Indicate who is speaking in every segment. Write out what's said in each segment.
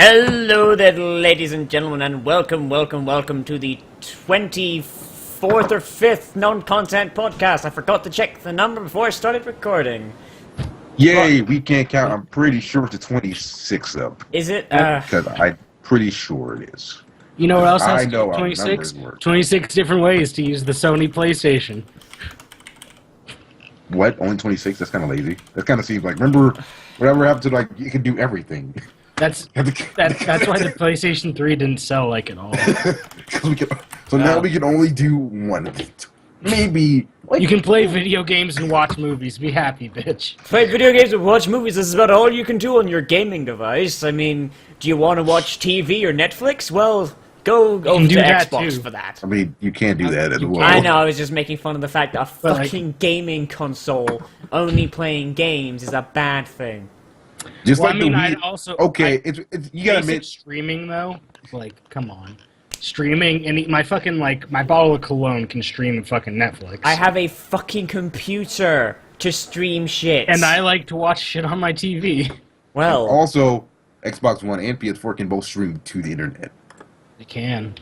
Speaker 1: Hello there, ladies and gentlemen, and welcome to the 24th or 5th non-content podcast. I forgot to check the number before I started recording.
Speaker 2: Yay, we can't count. I'm pretty sure it's the 26th, though.
Speaker 1: Is it?
Speaker 2: Because I'm pretty sure it is.
Speaker 3: You know what else has
Speaker 2: I know how
Speaker 3: 26?
Speaker 2: numbers work.
Speaker 3: 26 different ways to use the Sony PlayStation.
Speaker 2: What? Only 26? That's kind of lazy. That kind of seems like, remember, whatever happened to, like, you can do everything.
Speaker 3: That's why the PlayStation 3 didn't sell like at all.
Speaker 2: Now we can only do one. Maybe. Like,
Speaker 3: You can play video games and watch movies. Be happy, bitch.
Speaker 1: Play video games and watch movies. This is about all you can do on your gaming device. I mean, do you want to watch TV or Netflix? Well, go over to Xbox
Speaker 3: too.
Speaker 1: for that.
Speaker 2: I mean, you can't do that as well.
Speaker 1: I know, I was just making fun of the fact that a
Speaker 3: But, like-
Speaker 1: fucking gaming console only playing games is a bad thing.
Speaker 2: Just
Speaker 3: Well,
Speaker 2: like
Speaker 3: I mean,
Speaker 2: the
Speaker 3: I'd
Speaker 2: Wii.
Speaker 3: also...
Speaker 2: Okay, it's you gotta
Speaker 3: basic
Speaker 2: admit.
Speaker 3: streaming, though, like, come on. Streaming, and my fucking, like, my bottle of cologne can stream fucking Netflix.
Speaker 1: I have a fucking computer to stream shit.
Speaker 3: And I like to watch shit on my TV.
Speaker 1: Well,
Speaker 2: Also, Xbox One and PS4 can both stream to the internet.
Speaker 3: I can.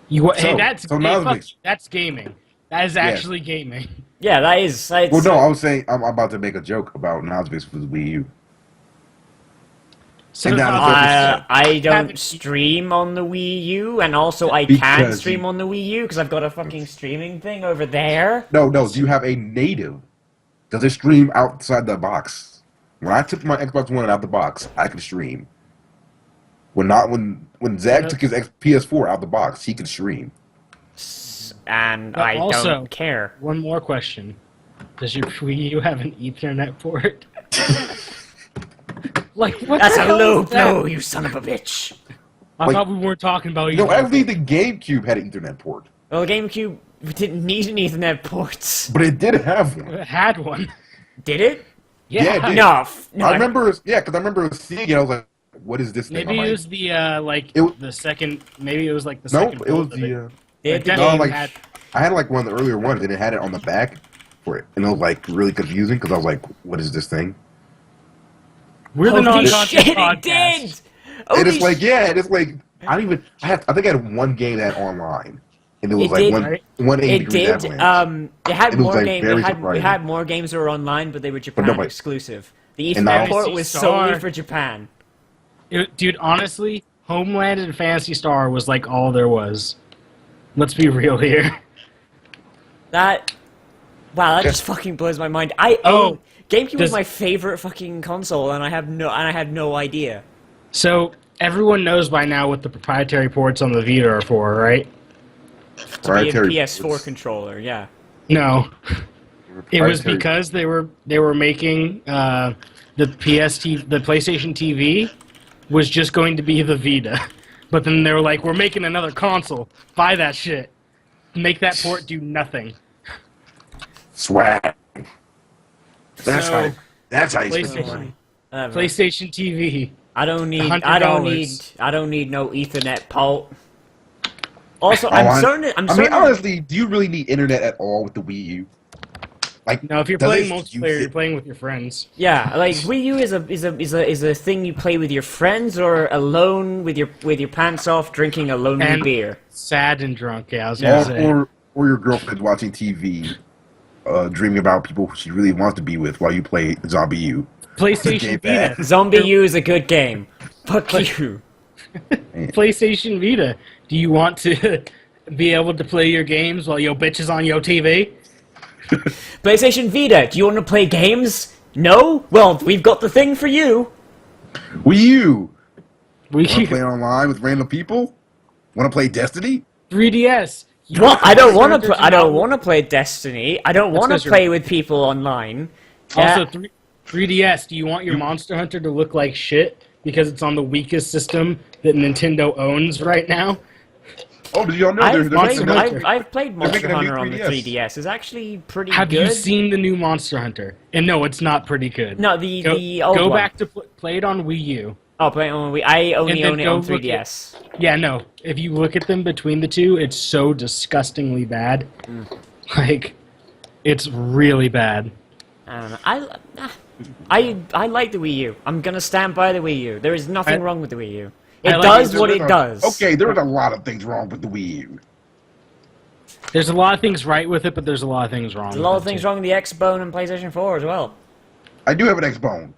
Speaker 3: Hey, that's gaming. That is actually gaming.
Speaker 1: yeah, that is.
Speaker 2: Well, no, I was saying I'm about to make a joke about Nosbix for the Wii U.
Speaker 3: So
Speaker 2: And
Speaker 3: does
Speaker 2: now-
Speaker 3: Nosbix.
Speaker 1: I don't
Speaker 3: Haven't-
Speaker 1: stream on the Wii U, and also I can
Speaker 2: Because
Speaker 1: stream
Speaker 2: you-
Speaker 1: on the Wii U because I've got a fucking streaming thing over there.
Speaker 2: No, do you have a native? Does it stream outside the box? When I took my Xbox One out the box, I could stream. When Zach took his PS4 out the box, he could stream.
Speaker 1: And
Speaker 3: But
Speaker 1: I
Speaker 3: also-
Speaker 1: don't care.
Speaker 3: One more question. Does your Wii U have an Ethernet port? Like, what
Speaker 1: That's
Speaker 3: the
Speaker 1: a
Speaker 3: hell
Speaker 1: low
Speaker 3: is that?
Speaker 1: blow, you son of a bitch.
Speaker 3: I
Speaker 2: Like-
Speaker 3: thought we weren't talking about
Speaker 2: No, I
Speaker 3: Ethernet.
Speaker 2: think the GameCube had an Ethernet port,
Speaker 1: Well, the GameCube didn't need an Ethernet port.
Speaker 2: but it did have one.
Speaker 3: It had one.
Speaker 1: Did it?
Speaker 2: Yeah, it did.
Speaker 1: No.
Speaker 2: I remember, because I remember seeing it. I was like, "What is this thing?"
Speaker 3: Maybe
Speaker 2: I'm
Speaker 3: it
Speaker 2: like,
Speaker 3: was the, like,
Speaker 2: It-
Speaker 3: the second, maybe it was like the
Speaker 2: no,
Speaker 3: second.
Speaker 2: it was
Speaker 3: build of it.
Speaker 2: the.
Speaker 1: Did
Speaker 3: It
Speaker 1: the
Speaker 3: definitely
Speaker 2: No, like
Speaker 3: had,
Speaker 2: I had like one of the earlier ones, and it had it on the back for it, and it was like really confusing because I was like, "What is this thing?"
Speaker 3: we're the
Speaker 1: Holy
Speaker 3: non-content
Speaker 1: shit, it
Speaker 3: podcast.
Speaker 1: did!
Speaker 2: And
Speaker 1: Holy
Speaker 2: it's like, yeah, it's like I don't even. I think I had one game that had online, and it was
Speaker 1: It
Speaker 2: like
Speaker 1: did,
Speaker 3: right?
Speaker 2: 180
Speaker 1: It
Speaker 2: degrees
Speaker 1: did.
Speaker 2: avalanche.
Speaker 1: It had
Speaker 2: It was,
Speaker 1: more
Speaker 2: like,
Speaker 1: games.
Speaker 2: very
Speaker 1: It
Speaker 2: surprising.
Speaker 1: had more games that were online, but they were Japan
Speaker 2: nobody-
Speaker 1: exclusive. The
Speaker 2: And
Speaker 1: Ethernet
Speaker 2: now-
Speaker 1: port was
Speaker 3: Fantasy
Speaker 1: solely
Speaker 3: Star.
Speaker 1: for Japan.
Speaker 3: Dude, honestly, Homeland and Fantasy Star was like all there was. Let's be real here.
Speaker 1: That just fucking blows my mind. GameCube was my favorite fucking console, and I had no idea.
Speaker 3: So, everyone knows by now what the proprietary ports on the Vita are for, right?
Speaker 1: To be a
Speaker 2: Proprietary
Speaker 1: PS4
Speaker 2: ports.
Speaker 1: controller, yeah.
Speaker 3: No. It was
Speaker 2: Proprietary-
Speaker 3: because they were making the PlayStation TV was just going to be the Vita, but then they were like, "We're making another console. Buy that shit. Make that port do nothing."
Speaker 2: swag. That's
Speaker 3: So,
Speaker 2: how you spend
Speaker 3: PlayStation.
Speaker 2: money.
Speaker 1: Whatever.
Speaker 3: PlayStation TV.
Speaker 1: I don't need
Speaker 3: $100.
Speaker 1: no Ethernet port. Also,
Speaker 2: I
Speaker 1: I'm
Speaker 2: mean, honestly, do you really need internet at all with the Wii U? Like,
Speaker 3: No, if you're
Speaker 2: does
Speaker 3: playing
Speaker 2: it
Speaker 3: multiplayer,
Speaker 2: use
Speaker 3: you're
Speaker 2: it?
Speaker 3: playing with your friends.
Speaker 1: yeah, like Wii U is a thing you play with your friends or alone with your pants off drinking a lonely
Speaker 3: And-
Speaker 1: beer.
Speaker 3: Sad and drunk. Yeah, I was gonna say.
Speaker 2: Or your girlfriend watching TV, dreaming about people she really wants to be with while you play Zombie U.
Speaker 3: PlayStation
Speaker 2: Game
Speaker 3: Vita.
Speaker 1: Zombie U is a good game. Fuck you.
Speaker 3: PlayStation Vita. Do you want to be able to play your games while your bitch is on your TV?
Speaker 1: PlayStation Vita, do you want to play games? No? Well, we've got the thing for you.
Speaker 2: Wii U.
Speaker 3: We
Speaker 2: Want to play online with random people? Want to play Destiny?
Speaker 3: 3DS.
Speaker 1: What? I don't want to.
Speaker 3: Monster Hunter
Speaker 1: I don't
Speaker 3: does
Speaker 1: want to play Destiny. I don't
Speaker 3: That's
Speaker 1: want
Speaker 3: 'cause
Speaker 1: to
Speaker 3: you're-
Speaker 1: play with people online.
Speaker 3: Also,
Speaker 1: Yeah.
Speaker 3: 3DS. Do you want your Monster Hunter to look like shit because it's on the weakest system that Nintendo owns right now?
Speaker 2: Oh, did y'all know
Speaker 1: I've
Speaker 3: Monster
Speaker 1: played,
Speaker 3: Hunter.
Speaker 1: I've played Monster
Speaker 2: making a new
Speaker 1: Hunter on the
Speaker 2: 3DS.
Speaker 1: 3DS. It's actually pretty
Speaker 3: Have
Speaker 1: good.
Speaker 3: you seen the new Monster Hunter? And no, it's not pretty good.
Speaker 1: No, the
Speaker 3: Go,
Speaker 1: old
Speaker 3: go
Speaker 1: one.
Speaker 3: back to play it on Wii U.
Speaker 1: Oh, play it on Wii. I only
Speaker 3: And then
Speaker 1: own it
Speaker 3: go
Speaker 1: on
Speaker 3: look
Speaker 1: 3DS.
Speaker 3: Yeah, no. If you look at them between the two, it's so disgustingly bad. Like, it's really bad.
Speaker 1: I don't know. I like the Wii U. I'm gonna stand by the Wii U. There is nothing wrong with the Wii U. It
Speaker 3: I like
Speaker 1: does
Speaker 3: it.
Speaker 1: what it does.
Speaker 2: Okay, there's a lot of things wrong with the Wii U.
Speaker 3: There's a lot of things right with it, but there's a lot of things wrong.
Speaker 1: There's a lot of things wrong with the Xbone and PlayStation 4 as well.
Speaker 2: I do have an Xbone.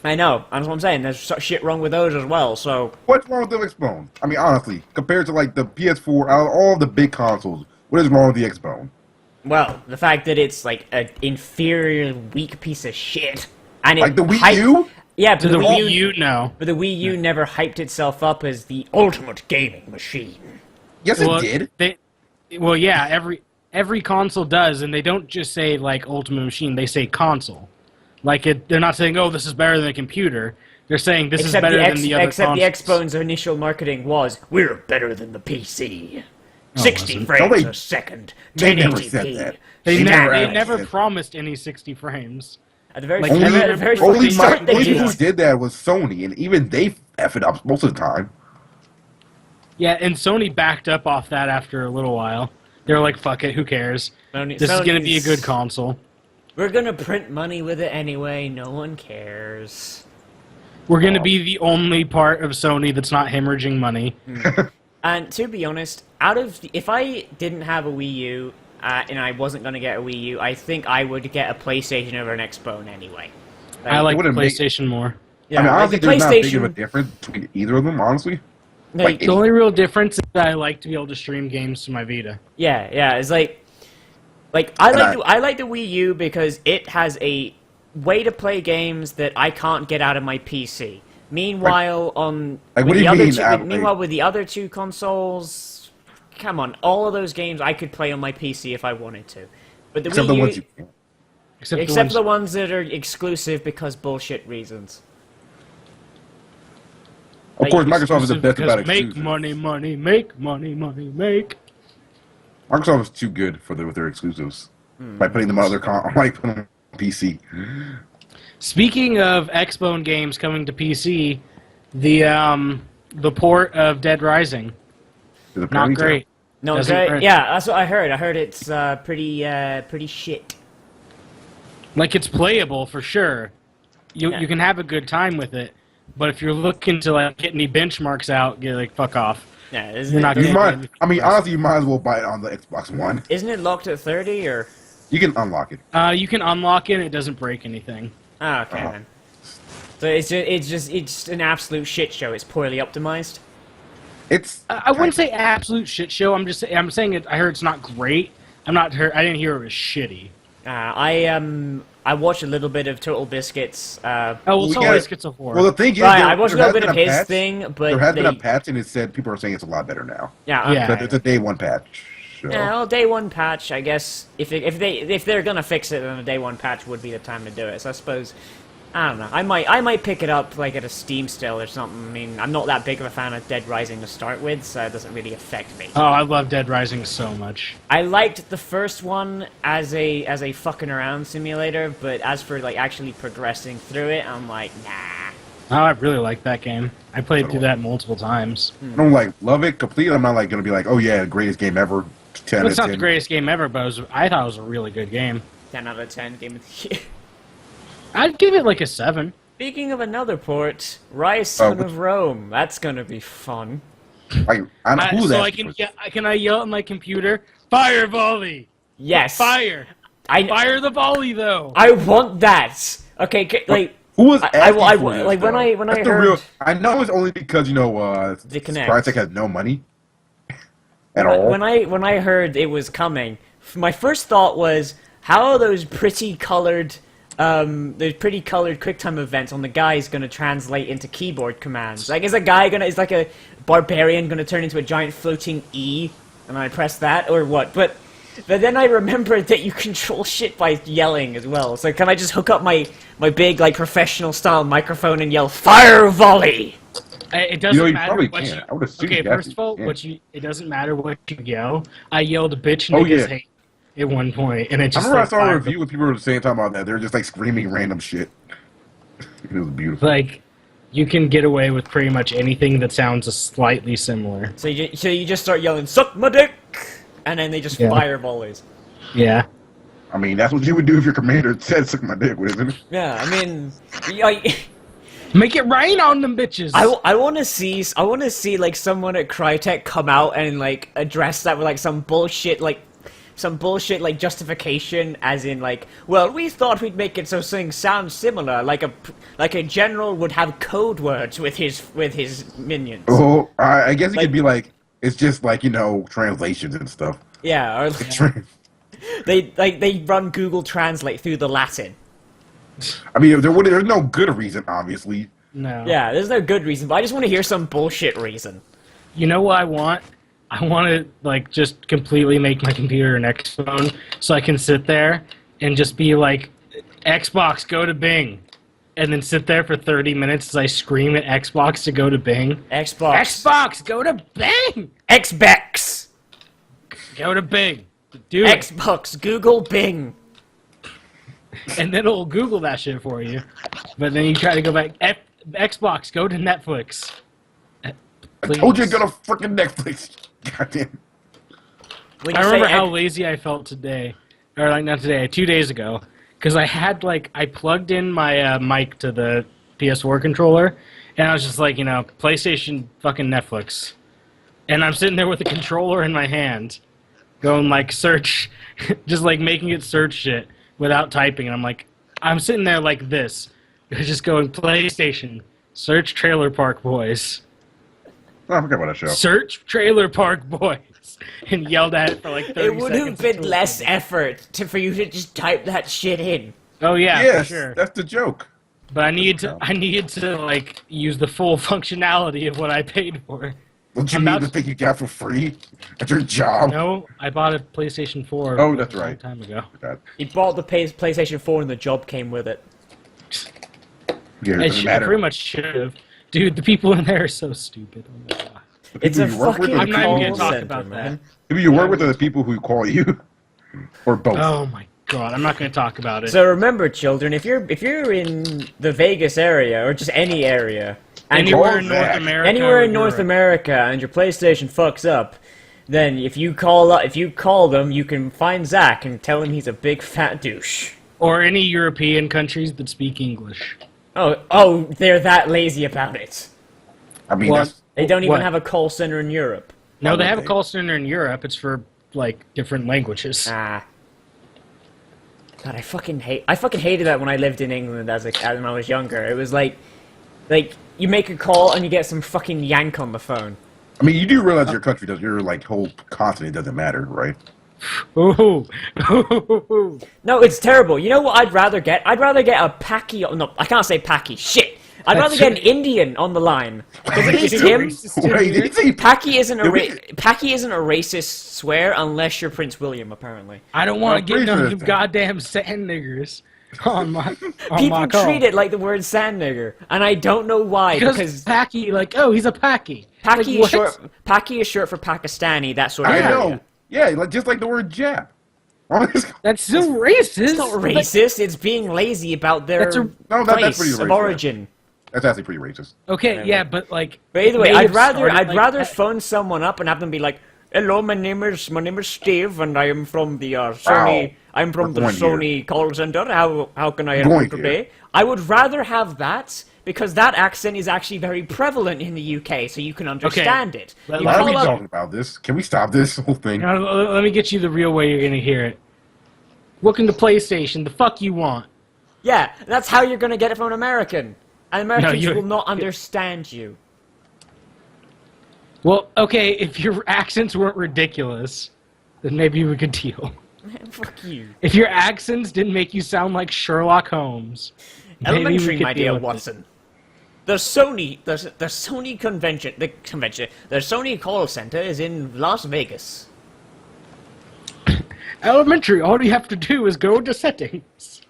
Speaker 1: I know. That's what I'm saying. There's shit wrong with those as well. So
Speaker 2: What's wrong with the Xbone? I mean, honestly, compared to like the PS4, out of all the big consoles, what is wrong with the Xbone?
Speaker 1: well, the fact that it's like an inferior, weak piece of shit, and it
Speaker 2: Like the Wii U?
Speaker 1: Yeah, but
Speaker 3: To the
Speaker 1: Wii
Speaker 3: Wii U, no.
Speaker 1: But the Wii U never hyped itself up as the ultimate gaming machine.
Speaker 2: Yes,
Speaker 3: Well,
Speaker 2: it did.
Speaker 3: Well, yeah, every console does, and they don't just say like Ultimate Machine. They say console. Like they're not saying, "Oh, this is better than a computer." They're saying this is better than the other
Speaker 1: except the
Speaker 3: consoles.
Speaker 1: Xbone's initial marketing was, "We're better than the PC."
Speaker 3: No, it
Speaker 1: 60
Speaker 3: wasn't.
Speaker 1: frames
Speaker 2: No, they-
Speaker 1: a second,
Speaker 2: they
Speaker 1: 1080p.
Speaker 2: never said that.
Speaker 3: They,
Speaker 2: They
Speaker 3: never,
Speaker 2: never
Speaker 3: they never
Speaker 2: said-
Speaker 3: promised any 60 frames.
Speaker 1: At the very,
Speaker 3: Like,
Speaker 1: at the
Speaker 2: Only,
Speaker 1: very- very
Speaker 2: only,
Speaker 1: fucking start, they
Speaker 2: only
Speaker 1: did
Speaker 2: people who
Speaker 1: that.
Speaker 2: did that was Sony, and even they F it up most of the time.
Speaker 3: Yeah, and Sony backed up off that after a little while. They were like, "Fuck it, who cares? This is going to be a good console.
Speaker 1: We're gonna print money with it anyway. No one cares.
Speaker 3: We're going to be the only part of Sony that's not hemorrhaging money."
Speaker 1: And to be honest, if I didn't have a Wii U and I wasn't gonna get a Wii U, I think I would get a PlayStation over an Xbone anyway.
Speaker 3: I like the
Speaker 2: wouldn't make-
Speaker 3: PlayStation more.
Speaker 1: Yeah,
Speaker 2: I mean,
Speaker 1: like
Speaker 2: honestly,
Speaker 1: the
Speaker 2: there's not big of a
Speaker 1: PlayStation.
Speaker 2: difference between either of them, honestly.
Speaker 1: No,
Speaker 2: like,
Speaker 3: The only real difference is that I like to be able to stream games to my Vita.
Speaker 1: yeah, it's like I like the Wii U because it has a way to play games that I can't get out of my PC. Meanwhile,
Speaker 2: Like, what
Speaker 1: with
Speaker 2: do
Speaker 1: the
Speaker 2: you
Speaker 1: other
Speaker 2: mean,
Speaker 1: two,
Speaker 2: out-
Speaker 1: meanwhile with the other two consoles, come on, all of those games I could play on my PC if I wanted to. But the
Speaker 2: except
Speaker 1: Wii
Speaker 2: the
Speaker 1: U,
Speaker 2: ones you can't.
Speaker 3: Except,
Speaker 1: the ones that are exclusive because bullshit reasons.
Speaker 2: Of
Speaker 1: Like,
Speaker 2: course, Microsoft is the best
Speaker 3: because
Speaker 2: about
Speaker 3: make
Speaker 2: exclusives.
Speaker 3: money, money, make money, money, make.
Speaker 2: Microsoft is too good with their exclusives by putting them on other like putting them on PC.
Speaker 3: Speaking of Xbone games coming to PC, the port of Dead Rising,
Speaker 2: Is it
Speaker 3: not
Speaker 2: apparently
Speaker 3: great.
Speaker 1: No,
Speaker 3: Doesn't
Speaker 1: okay,
Speaker 3: print.
Speaker 1: yeah, that's what I heard. I heard it's pretty shit.
Speaker 3: Like, it's playable for sure. You can have a good time with it, but if you're looking to like get any benchmarks out, get like fuck off.
Speaker 1: Yeah,
Speaker 3: You're not
Speaker 2: You
Speaker 3: gonna-
Speaker 2: might. I mean, honestly, you might as well buy it on the Xbox One.
Speaker 1: Isn't it locked at 30 or?
Speaker 2: You can unlock it.
Speaker 3: You can unlock it, and it doesn't break anything.
Speaker 1: Ah, okay then. So it's an absolute shit show. It's poorly optimized.
Speaker 2: It's.
Speaker 3: I wouldn't say absolute shit show. I'm saying it. I heard it's not great. I didn't hear it was shitty.
Speaker 1: I watched a little bit of Total Biscuits.
Speaker 3: Oh, well,
Speaker 2: We
Speaker 3: Soul
Speaker 2: got-
Speaker 3: Biscuits of War.
Speaker 2: Well, the thing is,
Speaker 1: Right,
Speaker 2: there-
Speaker 1: I watched a
Speaker 2: there
Speaker 1: little
Speaker 2: has
Speaker 1: bit of
Speaker 2: been a
Speaker 1: his
Speaker 2: patch.
Speaker 1: thing, but
Speaker 2: There has been
Speaker 1: they-
Speaker 2: a patch, and it said people are saying it's a lot better now.
Speaker 1: Yeah,
Speaker 3: Yeah.
Speaker 2: But it's a day one patch. So.
Speaker 1: Yeah, well, day one patch, I guess. If they're gonna fix it, then a day one patch would be the time to do it. So I suppose, I don't know. I might pick it up like at a Steam sale or something. I mean, I'm not that big of a fan of Dead Rising to start with, so it doesn't really affect me.
Speaker 3: Oh, I love Dead Rising so much.
Speaker 1: I liked the first one as a fucking around simulator, but as for like actually progressing through it, I'm like, nah.
Speaker 3: Oh, I really like that game. I played through that multiple times.
Speaker 2: I don't like love it completely. I'm not like gonna be like, oh yeah, greatest game ever. 10
Speaker 3: It's
Speaker 2: out
Speaker 3: not
Speaker 2: of
Speaker 3: the
Speaker 2: 10.
Speaker 3: greatest game ever, but I thought it was a really good game.
Speaker 1: 10 out of 10 game of the year.
Speaker 3: I'd give it like a 7.
Speaker 1: Speaking of another port, Rise Son
Speaker 2: which-
Speaker 1: of Rome. That's gonna be fun.
Speaker 2: Like, I don't know who
Speaker 3: So
Speaker 2: that.
Speaker 3: can I yell at my computer? Fire volley!
Speaker 1: Yes.
Speaker 3: Fire!
Speaker 1: I
Speaker 3: Fire the volley though!
Speaker 1: I want that. Okay, like
Speaker 2: Who was
Speaker 1: I-
Speaker 2: asking
Speaker 1: I-
Speaker 2: for this,
Speaker 1: like, when
Speaker 2: though?
Speaker 1: I- when I
Speaker 2: That's the
Speaker 1: heard-
Speaker 2: I know it's only because
Speaker 1: The Kinect.
Speaker 2: Crytek has no money at all.
Speaker 1: when I heard it was coming, my first thought was, how are those pretty colored QuickTime events on the guys gonna translate into keyboard commands? Like, is like a barbarian gonna turn into a giant floating E, and I press that, or what? But then I remembered that you control shit by yelling as well. So can I just hook up my big like professional style microphone and yell fire volley?
Speaker 3: It doesn't
Speaker 2: you
Speaker 3: matter
Speaker 2: probably
Speaker 3: what
Speaker 2: can.
Speaker 3: you.
Speaker 2: I would assume
Speaker 3: Okay,
Speaker 2: you
Speaker 3: first of all,
Speaker 2: can.
Speaker 3: it doesn't matter what you yell. I yelled bitch
Speaker 2: Oh,
Speaker 3: niggas
Speaker 2: yeah.
Speaker 3: hate at one point, and it
Speaker 2: I
Speaker 3: just
Speaker 2: remember I
Speaker 3: like,
Speaker 2: saw a
Speaker 3: fired
Speaker 2: review with people who were saying talking about that. They were just like screaming random shit. It was beautiful.
Speaker 3: like you can get away with pretty much anything that sounds slightly similar.
Speaker 1: So you just start yelling suck my dick, and then they just
Speaker 3: Yeah.
Speaker 1: fire volleys.
Speaker 3: Yeah.
Speaker 2: I mean, that's what you would do if your commander said suck my dick, isn't it?
Speaker 1: Yeah, I mean, I,
Speaker 3: Make it rain on them bitches.
Speaker 1: I want to see like someone at Crytek come out and like address that with like some bullshit like justification, as in like, well, we thought we'd make it so things sound similar, like a general would have code words with his minions.
Speaker 2: Oh, I guess it could be like, it's just like, translations and stuff.
Speaker 1: Yeah, or they run Google Translate through the Latin.
Speaker 2: I mean, there's no good reason, obviously.
Speaker 3: No.
Speaker 1: Yeah, there's no good reason, but I just want to hear some bullshit reason.
Speaker 3: You know what I want? I want to, like, just completely make my computer an X phone so I can sit there and just be like, Xbox, go to Bing. And then sit there for 30 minutes as I scream at Xbox to go to Bing. Xbox, go to Bing!
Speaker 1: Xbox!
Speaker 3: Go to Bing. Do it.
Speaker 1: Xbox, Google, Bing.
Speaker 3: And then it'll Google that shit for you. But then you try to go back, Xbox, go to Netflix.
Speaker 2: I told you to go to freaking Netflix. Goddamn.
Speaker 3: I remember how lazy I felt today. Or, like, not today, 2 days ago. Because I had, like, I plugged in my mic to the PS4 controller, and I was just like, PlayStation fucking Netflix. And I'm sitting there with the controller in my hand, going, like, search, just, like, making it search shit without typing. And I'm like, I'm sitting there like this, just going, PlayStation, search Trailer Park Boys.
Speaker 2: Oh, I forgot about that show.
Speaker 3: Search Trailer Park Boys, and yelled at it for like 30 seconds.
Speaker 1: It would have been less effort for you to just type that shit in.
Speaker 3: Oh yeah,
Speaker 2: Yes,
Speaker 3: for sure.
Speaker 2: that's the joke.
Speaker 3: But I needed to like use the full functionality of what I paid for.
Speaker 2: Don't you need the thing you got for free at your job?
Speaker 3: No, I bought a PlayStation 4.
Speaker 2: Oh, that's
Speaker 3: a long
Speaker 2: right.
Speaker 3: time ago.
Speaker 1: He bought the PlayStation 4 and the job came with it.
Speaker 2: Yeah, it
Speaker 3: I
Speaker 2: doesn't matter.
Speaker 3: pretty much should have. Dude, the people in there are so stupid. Oh my god.
Speaker 2: The
Speaker 1: It's a
Speaker 2: people you work with
Speaker 1: fucking
Speaker 2: or the
Speaker 3: I'm not even
Speaker 1: call
Speaker 3: gonna talk
Speaker 1: center,
Speaker 3: about
Speaker 1: man.
Speaker 2: people you work with are the people who call you, or both.
Speaker 3: Oh my god, I'm not going to talk about it.
Speaker 1: So remember, children, if you're in the Vegas area or just any area, and
Speaker 3: Anywhere in
Speaker 2: Zach.
Speaker 3: North America.
Speaker 1: anywhere
Speaker 3: or
Speaker 1: in North
Speaker 3: Europe.
Speaker 1: America, and your PlayStation fucks up, then if you call them, you can find Zach and tell him he's a big fat douche.
Speaker 3: Or any European countries that speak English.
Speaker 1: Oh, they're that lazy about it.
Speaker 2: I mean,
Speaker 3: Well,
Speaker 2: that's
Speaker 1: They don't even
Speaker 3: What?
Speaker 1: have a call center in Europe.
Speaker 3: No, they have a
Speaker 2: they?
Speaker 3: call center in Europe. It's for, like, different languages.
Speaker 1: Ah. God, I fucking hated that when I lived in England when I was younger. It was like you make a call and you get some fucking yank on the phone.
Speaker 2: I mean, you do realize your country does, your like whole continent doesn't matter, right?
Speaker 3: Ooh. Ooh.
Speaker 1: No, it's terrible. You know what I'd rather get? I'd rather get a Paki. No, I can't say Paki. Shit. I'd rather get an Indian on the line. Because at least him.
Speaker 2: Wait, did he say
Speaker 1: Paki isn't a racist swear unless you're Prince William, apparently.
Speaker 3: I don't want
Speaker 2: I'm
Speaker 3: to get none of
Speaker 2: pretty
Speaker 3: them
Speaker 2: sure
Speaker 3: goddamn sand niggers on my
Speaker 1: People
Speaker 3: call.
Speaker 1: treat it like the word sand nigger, and I don't know why.
Speaker 3: Because Packy, like, oh, he's a Packy.
Speaker 1: Paki
Speaker 3: Like,
Speaker 1: is
Speaker 3: what?
Speaker 1: short. Paki is short for Pakistani. That sort of
Speaker 2: I
Speaker 1: area.
Speaker 2: know. Yeah, like just like the word Jap.
Speaker 3: That's so racist.
Speaker 1: It's not racist. It's being lazy about their
Speaker 3: That's a-
Speaker 2: No, that's
Speaker 1: place
Speaker 2: pretty
Speaker 1: of
Speaker 2: racist.
Speaker 1: origin.
Speaker 2: That's actually pretty racist.
Speaker 3: Okay, yeah, but like.
Speaker 1: But either way,
Speaker 3: natives
Speaker 1: I'd
Speaker 3: started like
Speaker 1: rather
Speaker 3: that.
Speaker 1: phone someone up and have them be like, "Hello, my name is Steve, and I am from the Sony.
Speaker 2: Wow.
Speaker 1: I'm from the
Speaker 2: We're going
Speaker 1: Sony call center. How can I help
Speaker 2: Going
Speaker 1: you today?" I would rather have that because that accent is actually very prevalent in the UK, so you can understand it.
Speaker 3: Let-
Speaker 1: You
Speaker 2: Why are
Speaker 1: call
Speaker 2: we
Speaker 1: up-
Speaker 2: talking about this? Can we stop this whole thing?
Speaker 3: Now, let me get you the real way you're gonna hear it. Welcome to PlayStation. The fuck you want?
Speaker 1: Yeah, that's how you're gonna get it from an American. And Americans
Speaker 3: you-
Speaker 1: will not understand you.
Speaker 3: Well, okay, if your accents weren't ridiculous, then maybe we could deal.
Speaker 1: Fuck you.
Speaker 3: If your accents didn't make you sound like Sherlock Holmes, maybe we
Speaker 1: Elementary,
Speaker 3: could
Speaker 1: my
Speaker 3: deal
Speaker 1: dear
Speaker 3: with it.
Speaker 1: Watson. The Sony convention, the Sony call center is in Las Vegas.
Speaker 3: Elementary, all you have to do is go to settings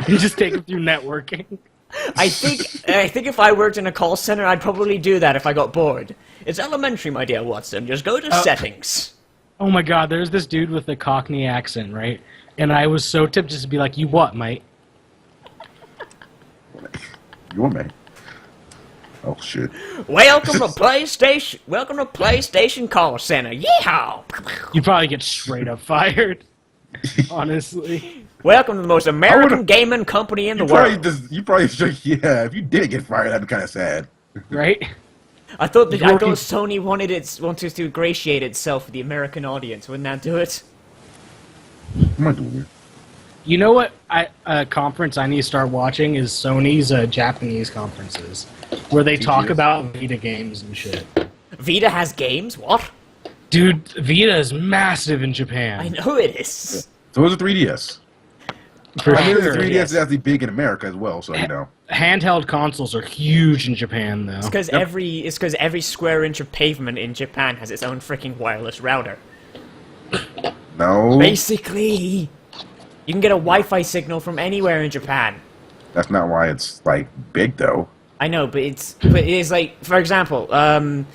Speaker 3: and just take it through networking.
Speaker 1: I think if I worked in a call center, I'd probably do that if I got bored. It's elementary, my dear Watson. Just go to settings.
Speaker 3: Oh my god, there's this dude with a Cockney accent, right? And I was so tempted to be like, you what, mate?
Speaker 2: You want me? Oh shit!
Speaker 1: Welcome to PlayStation. Welcome to PlayStation call center. Yeehaw!
Speaker 3: You'd probably get straight up fired. Honestly.
Speaker 1: Welcome to the most American
Speaker 2: would've-
Speaker 1: gaming company in the
Speaker 2: You
Speaker 1: world.
Speaker 2: probably should. Yeah, if you didn't get fired, that'd be kind of sad.
Speaker 3: Right?
Speaker 1: I thought
Speaker 3: You're working-
Speaker 1: Sony wanted to ingratiate itself with the American audience. Wouldn't that do it?
Speaker 2: What am I doing here?
Speaker 3: You know what? A conference I need to start watching is Sony's Japanese conferences, where they talk
Speaker 2: TGS?
Speaker 3: about Vita games and shit.
Speaker 1: Vita has games? What?
Speaker 3: Dude, Vita is massive in Japan.
Speaker 1: I know it is.
Speaker 2: So is a 3DS.
Speaker 3: For
Speaker 2: I mean, the
Speaker 3: sure.
Speaker 2: 3DS
Speaker 1: yes.
Speaker 2: is actually big in America as well, so you know.
Speaker 3: Handheld consoles are huge in Japan, though.
Speaker 1: It's because every square inch of pavement in Japan has its own freaking wireless router.
Speaker 2: No,
Speaker 1: Basically, you can get a Wi-Fi signal from anywhere in Japan.
Speaker 2: that's not why it's like big though.
Speaker 1: I know, but it is like, for example, on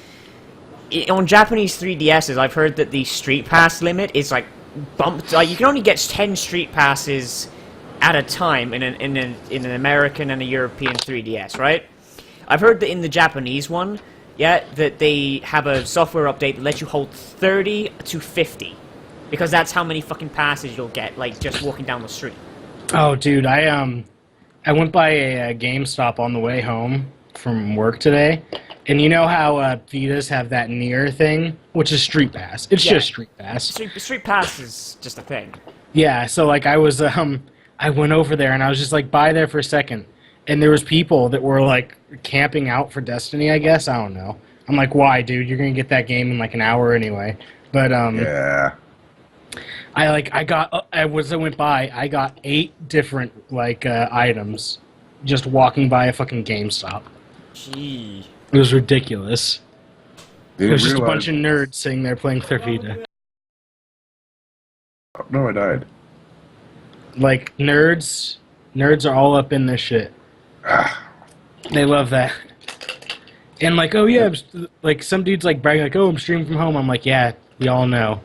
Speaker 1: Japanese 3DSs, I've heard that the Street Pass limit is like bumped. Like, you can only get 10 Street Passes at a time in an American and a European 3DS, right? I've heard that in the Japanese one, yeah, that they have a software update that lets you hold 30 to 50, because that's how many fucking passes you'll get, like just walking down the street.
Speaker 3: Oh, dude, I went by a GameStop on the way home from work today, and you know how Vitas have that near thing, which is Street Pass. It's
Speaker 1: Yeah.
Speaker 3: just Street Pass.
Speaker 1: Street Pass is just a thing.
Speaker 3: Yeah, so like I went over there and I was just like by there for a second, and there was people that were like camping out for Destiny, I guess. I don't know. I'm like, why, dude? You're gonna get that game in like an hour anyway. But
Speaker 2: Yeah,
Speaker 3: I went by, I got 8 different like items just walking by a fucking GameStop.
Speaker 1: Gee.
Speaker 3: It was ridiculous.
Speaker 2: didn't
Speaker 3: There's just a
Speaker 2: realize-
Speaker 3: bunch of nerds sitting there playing with their Vita.
Speaker 2: No, I died.
Speaker 3: Like nerds are all up in this shit.
Speaker 2: Ah,
Speaker 3: They love that. And like, oh yeah, like some dude's like bragging like, oh, I'm streaming from home. I'm like, yeah, we all know.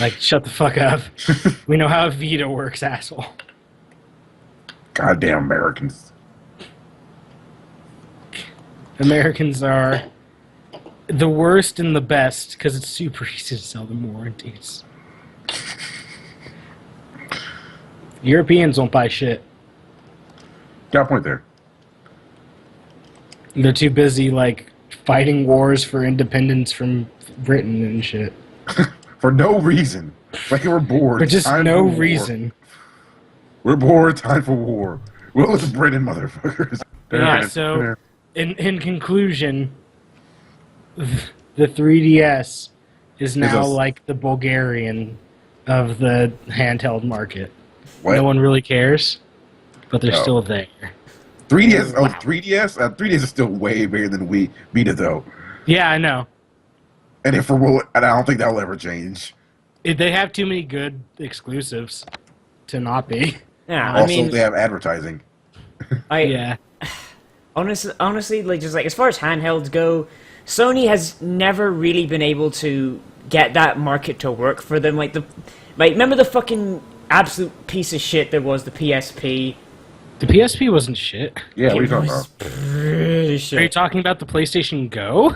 Speaker 3: Like, shut the fuck up. We know how Vita works, asshole.
Speaker 2: goddamn Americans.
Speaker 3: Americans are the worst and the best because it's super easy to sell them warranties. Europeans don't buy shit.
Speaker 2: Got a point there.
Speaker 3: They're too busy like fighting wars for independence from Britain and shit.
Speaker 2: For no reason. Like we're bored.
Speaker 3: For just
Speaker 2: Time
Speaker 3: no
Speaker 2: for war.
Speaker 3: reason.
Speaker 2: We're bored. Time for war. Well, it's Britain, motherfuckers.
Speaker 3: Yeah, so in conclusion, the 3DS is now
Speaker 2: a-
Speaker 3: like the Bulgarian of the handheld market.
Speaker 2: What?
Speaker 3: No one really cares, but they're
Speaker 2: Oh.
Speaker 3: still there.
Speaker 2: 3DS. Oh,
Speaker 1: Wow.
Speaker 2: 3DS. 3DS is still way bigger than Vita though,
Speaker 3: Yeah, I know.
Speaker 2: and I don't think that'll ever change.
Speaker 3: They have too many good exclusives to not be.
Speaker 1: Yeah, I
Speaker 2: Also,
Speaker 1: mean,
Speaker 2: they have advertising.
Speaker 3: Yeah.
Speaker 1: honestly, like just like as far as handhelds go, Sony has never really been able to get that market to work for them. Like remember the fucking absolute piece of shit that was the PSP?
Speaker 3: The PSP wasn't shit.
Speaker 2: Yeah, what are you
Speaker 1: It
Speaker 2: talking
Speaker 1: was
Speaker 2: about?
Speaker 1: pretty
Speaker 3: Are you
Speaker 1: shit.
Speaker 3: talking about the PlayStation Go?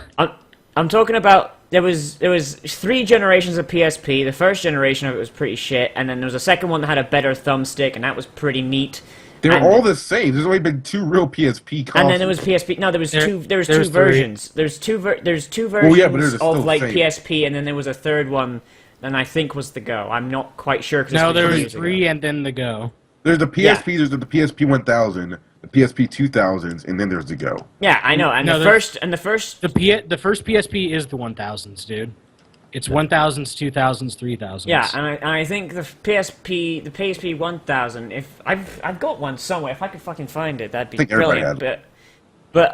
Speaker 1: I'm talking about there was 3 generations of PSP. The first generation of it was pretty shit, and then there was a second one that had a better thumbstick, and that was pretty neat.
Speaker 2: They're
Speaker 1: And-
Speaker 2: all the same. There's only been 2 real PSP consoles.
Speaker 1: And then there was PSP. No, there was
Speaker 3: There-
Speaker 1: two. There was
Speaker 3: there's
Speaker 1: two
Speaker 3: three.
Speaker 1: versions. There's two versions
Speaker 2: Well, yeah, but they're still
Speaker 1: of like
Speaker 2: the same.
Speaker 1: PSP, and then there was a third one. And I think was the Go. I'm not quite sure. 'Cause
Speaker 3: No,
Speaker 1: it's
Speaker 3: there
Speaker 1: been
Speaker 3: was
Speaker 1: years ago.
Speaker 3: 3 and then the Go.
Speaker 2: There's the PSP. There's the PSP 1000, the PSP 2000s, and then there's the Go.
Speaker 1: Yeah, I know. And
Speaker 3: No,
Speaker 1: the
Speaker 3: there's-
Speaker 1: first.
Speaker 3: The first PSP is the 1000s, dude. It's 1000s, 2000s, 3000s.
Speaker 1: Yeah, and I think the PSP 1000. If I've got one somewhere. If I could fucking find it, that'd be
Speaker 2: think everybody
Speaker 1: brilliant.
Speaker 2: has
Speaker 1: But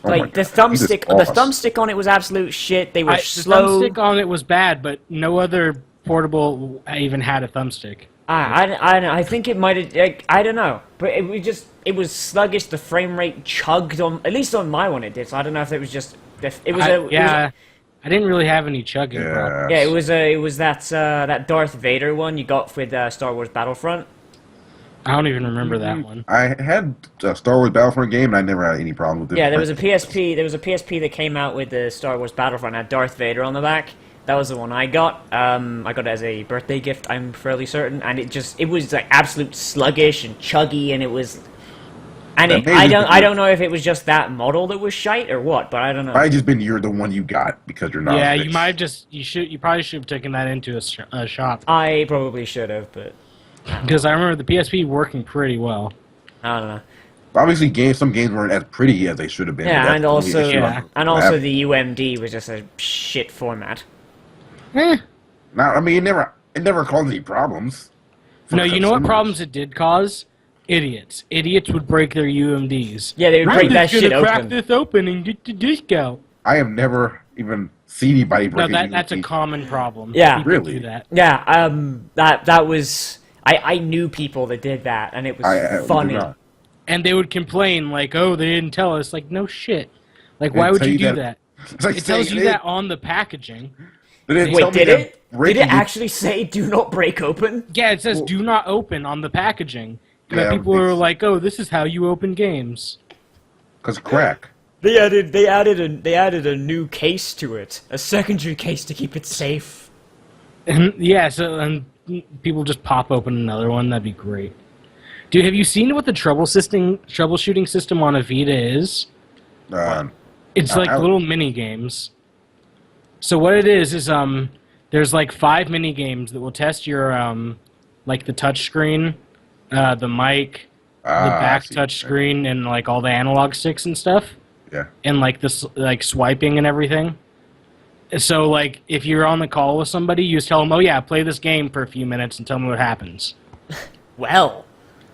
Speaker 2: Oh my
Speaker 1: like the
Speaker 2: God, Jesus
Speaker 1: thumbstick,
Speaker 2: Christ.
Speaker 1: the thumbstick on it was absolute shit. They were
Speaker 3: The
Speaker 1: slow.
Speaker 3: thumbstick on it was bad, but no other portable even had a thumbstick.
Speaker 1: I think it might have. Like, I don't know, but it was sluggish. The frame rate chugged on, at least on my one it did. So I don't know if it was just it was
Speaker 3: I didn't really have any chugging problems.
Speaker 2: Yeah.
Speaker 1: it was that Darth Vader one you got with Star Wars Battlefront.
Speaker 3: I don't even remember that one.
Speaker 2: I had a Star Wars Battlefront game, and I never had any problem with it.
Speaker 1: Yeah, there was a PSP. There was a PSP that came out with the Star Wars Battlefront. Had Darth Vader on the back, That was the one I got. I got it as a birthday gift, I'm fairly certain, and it was like absolute sluggish and chuggy, and it was, and I don't know if it was just that model that was shite or what, but I don't know.
Speaker 2: Might just been you're the one you got because you're not.
Speaker 3: Yeah,
Speaker 2: rich.
Speaker 3: you might have you probably should have taken that into a shop.
Speaker 1: I probably should have, but
Speaker 3: Because I remember the PSP working pretty well.
Speaker 1: I don't know.
Speaker 2: Obviously, some games weren't as pretty as they should have been. but
Speaker 1: Yeah,
Speaker 2: that's
Speaker 1: and
Speaker 2: the only
Speaker 1: also,
Speaker 2: issue
Speaker 3: yeah.
Speaker 2: I
Speaker 1: and also
Speaker 2: have.
Speaker 1: the UMD was just a shit format.
Speaker 3: Eh.
Speaker 2: Now, I mean, it never caused any problems. for
Speaker 3: No, you know what
Speaker 2: consumers.
Speaker 3: problems it did cause? Idiots. Idiots would break their UMDs.
Speaker 1: Yeah, they would break that shit
Speaker 3: gonna crack
Speaker 1: open.
Speaker 3: this open and get the disc out.
Speaker 2: I have never even seen anybody
Speaker 3: No,
Speaker 2: break
Speaker 3: that's a common problem.
Speaker 1: Yeah.
Speaker 3: People
Speaker 2: Really?
Speaker 3: do that.
Speaker 1: Yeah, that was I knew people that did that, and it was
Speaker 2: I
Speaker 1: funny.
Speaker 2: do not.
Speaker 3: And they would complain, like, oh, they didn't tell us. Like, no shit. Like, why
Speaker 2: They
Speaker 3: would
Speaker 2: tell
Speaker 3: you
Speaker 2: you
Speaker 3: do
Speaker 2: that-
Speaker 3: that?
Speaker 2: It's like
Speaker 3: It tells
Speaker 2: saying
Speaker 3: you that on the packaging.
Speaker 2: They didn't
Speaker 1: Wait,
Speaker 2: tell me
Speaker 1: did
Speaker 2: that
Speaker 1: it? Did
Speaker 2: breaking
Speaker 1: it actually say "do not break open"?
Speaker 3: Yeah, it says
Speaker 2: Well-
Speaker 3: do not open on the packaging. But
Speaker 2: Yeah,
Speaker 3: people are like, oh, this is how you open games.
Speaker 2: Because crack.
Speaker 1: They added a new case to it, a secondary case to keep it safe.
Speaker 3: And yeah, and people just pop open another one. That'd be great. Dude, have you seen what the troubleshooting system on a Vita is? It's like
Speaker 2: I-
Speaker 3: little mini games. So what it is there's like 5 mini games that will test your like the touch screen, the mic, the back touch screen, and like all the analog sticks and stuff,
Speaker 2: Yeah.
Speaker 3: and like this like swiping and everything. So like if you're on the call with somebody, you just tell them, "Oh yeah, play this game for a few minutes and tell me what happens."
Speaker 1: Well,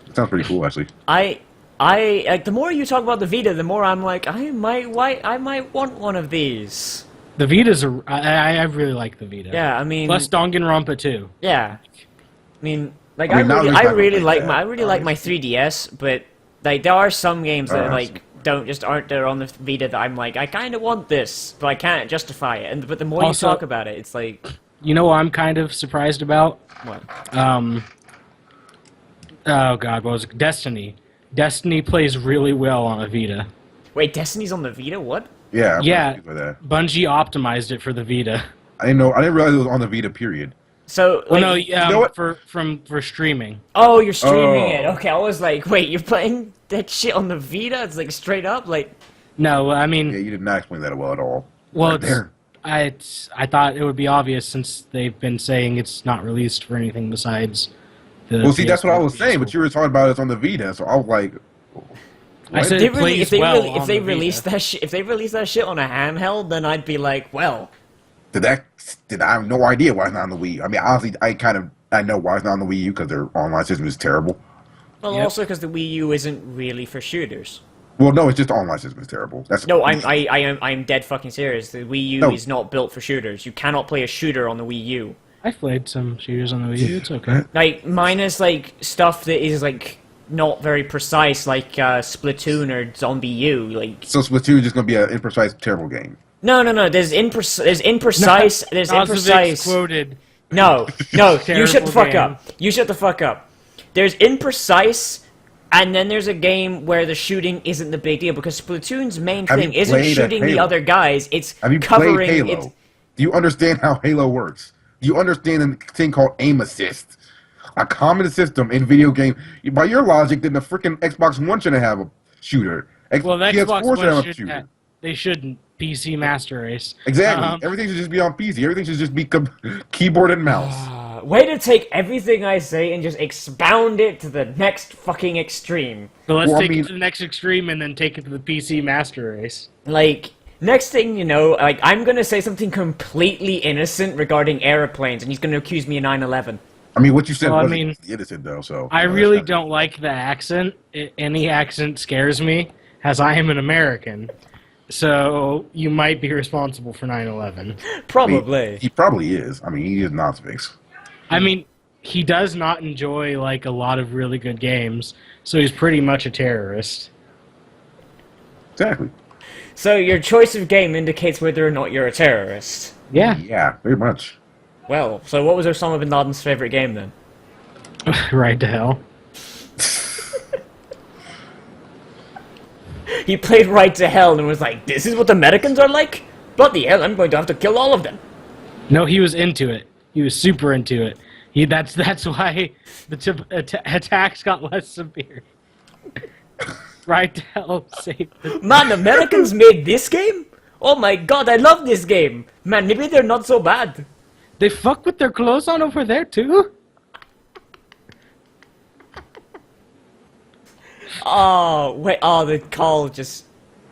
Speaker 2: It sounds pretty cool, actually.
Speaker 1: I like the more you talk about the Vita, the more I'm like I might want one of these.
Speaker 3: The Vita's I really like the Vita.
Speaker 1: Yeah, I mean,
Speaker 3: Plus Danganronpa too.
Speaker 1: yeah, I mean, like
Speaker 2: I mean, now
Speaker 1: I
Speaker 2: there's not
Speaker 1: really
Speaker 2: gonna
Speaker 1: like
Speaker 2: be
Speaker 1: my
Speaker 2: that,
Speaker 1: I really like my 3DS, but like there are some games that like aren't there on the Vita that I'm like I kind of want this, but I can't justify it. And but the more
Speaker 3: Also-
Speaker 1: you talk about it, it's like
Speaker 3: You know what I'm kind of surprised about?
Speaker 1: what?
Speaker 3: Oh god, what was it? Destiny. Destiny plays really well on a Vita.
Speaker 1: Wait, Destiny's on the Vita? What?
Speaker 2: Yeah. I'm
Speaker 3: Yeah.
Speaker 2: confused by that.
Speaker 3: Bungie optimized it for the Vita.
Speaker 2: I didn't know. I didn't realize it was on the Vita. Period.
Speaker 1: So
Speaker 3: Well,
Speaker 1: like,
Speaker 3: no,
Speaker 2: know what?
Speaker 3: for streaming.
Speaker 1: oh, you're streaming it.
Speaker 2: Oh.
Speaker 1: Okay, I was like, wait, you're playing that shit on the Vita? It's like straight up like.
Speaker 3: No, I mean,
Speaker 2: Yeah, you did not explain that well at all.
Speaker 3: well,
Speaker 2: Right there.
Speaker 3: I thought it would be obvious since they've been saying it's not released for anything besides the.
Speaker 2: Well, see, that's what I was
Speaker 3: PS4.
Speaker 2: saying, but you were talking about it on the Vita, so I was like,
Speaker 3: I said
Speaker 1: They
Speaker 3: it plays
Speaker 1: if they
Speaker 3: well
Speaker 1: really, if
Speaker 3: on
Speaker 1: they
Speaker 3: the
Speaker 1: release
Speaker 3: Vita.
Speaker 1: that shit, if they release that shit on a handheld, then I'd be like, well,
Speaker 2: did I have no idea why it's not on the Wii? I mean, honestly, I know why it's not on the Wii U because their online system is terrible.
Speaker 1: well,
Speaker 3: Yep.
Speaker 1: also because the Wii U isn't really for shooters.
Speaker 2: Well, no, it's just the online system is terrible. That's
Speaker 1: No, I'm dead fucking serious. The Wii U
Speaker 2: No.
Speaker 1: is not built for shooters. You cannot play a shooter on the Wii U.
Speaker 3: I've played some shooters on the Wii U. It's okay.
Speaker 1: Like minus like stuff that is like not very precise, like Splatoon or Zombie U. Like
Speaker 2: So Splatoon is just gonna be an imprecise, terrible game.
Speaker 1: no. There's imprecise. There's
Speaker 3: Ozovic's
Speaker 1: imprecise.
Speaker 3: quoted.
Speaker 1: No, you shut the
Speaker 3: Terrible
Speaker 1: fuck
Speaker 3: game.
Speaker 1: up. You shut the fuck up. There's imprecise, and then there's a game where the shooting isn't the big deal because Splatoon's main
Speaker 2: Have
Speaker 1: thing
Speaker 2: you
Speaker 1: isn't
Speaker 2: played
Speaker 1: shooting the
Speaker 2: Halo?
Speaker 1: other guys. It's
Speaker 2: Have you
Speaker 1: covering.
Speaker 2: played Halo?
Speaker 1: It's,
Speaker 2: Do you understand how Halo works? Do you understand the thing called aim assist? A common system in video game. By your logic, then the freaking Xbox One shouldn't have a shooter.
Speaker 3: Well, the
Speaker 2: PS4
Speaker 3: Xbox
Speaker 2: should have
Speaker 3: One
Speaker 2: a
Speaker 3: should
Speaker 2: shooter.
Speaker 3: they shouldn't. PC Master Race.
Speaker 2: Exactly. Everything should just be on PC. Everything should just be keyboard and mouse.
Speaker 1: way to take everything I say and just expound it to the next fucking extreme.
Speaker 3: So let's
Speaker 2: Well, I
Speaker 3: take
Speaker 2: mean-
Speaker 3: it to the next extreme and then take it to the PC Master Race.
Speaker 1: Like, next thing you know, like, I'm gonna say something completely innocent regarding airplanes, and he's gonna accuse me of 9/11.
Speaker 2: I mean, what you said
Speaker 3: Well, I
Speaker 2: wasn't
Speaker 3: mean,
Speaker 2: innocent, though, so...
Speaker 3: I
Speaker 2: you know,
Speaker 3: really
Speaker 2: that's not-
Speaker 3: don't like the accent. Any accent scares me, as I am an American. So you might be responsible for 9/11.
Speaker 1: Probably.
Speaker 2: He probably is. I mean, he is Nazifix.
Speaker 3: I mean, he does not enjoy like a lot of really good games, so he's pretty much a terrorist.
Speaker 2: Exactly.
Speaker 1: So your choice of game indicates whether or not you're a terrorist.
Speaker 3: Yeah,
Speaker 2: Yeah, very much.
Speaker 1: Well, so what was Osama bin Laden's favorite game then?
Speaker 3: right to hell.
Speaker 1: He played Right to Hell and was like, this is what the Americans are like? Bloody hell, I'm going to have to kill all of them.
Speaker 3: No, he was into it. He was super into it. That's why the attacks got less severe. Right to hell, save the...
Speaker 1: Man, Americans made this game? Oh my god, I love this game. Man, maybe they're not so bad.
Speaker 3: They fuck with their clothes on over there too?
Speaker 1: Oh, wait, oh, the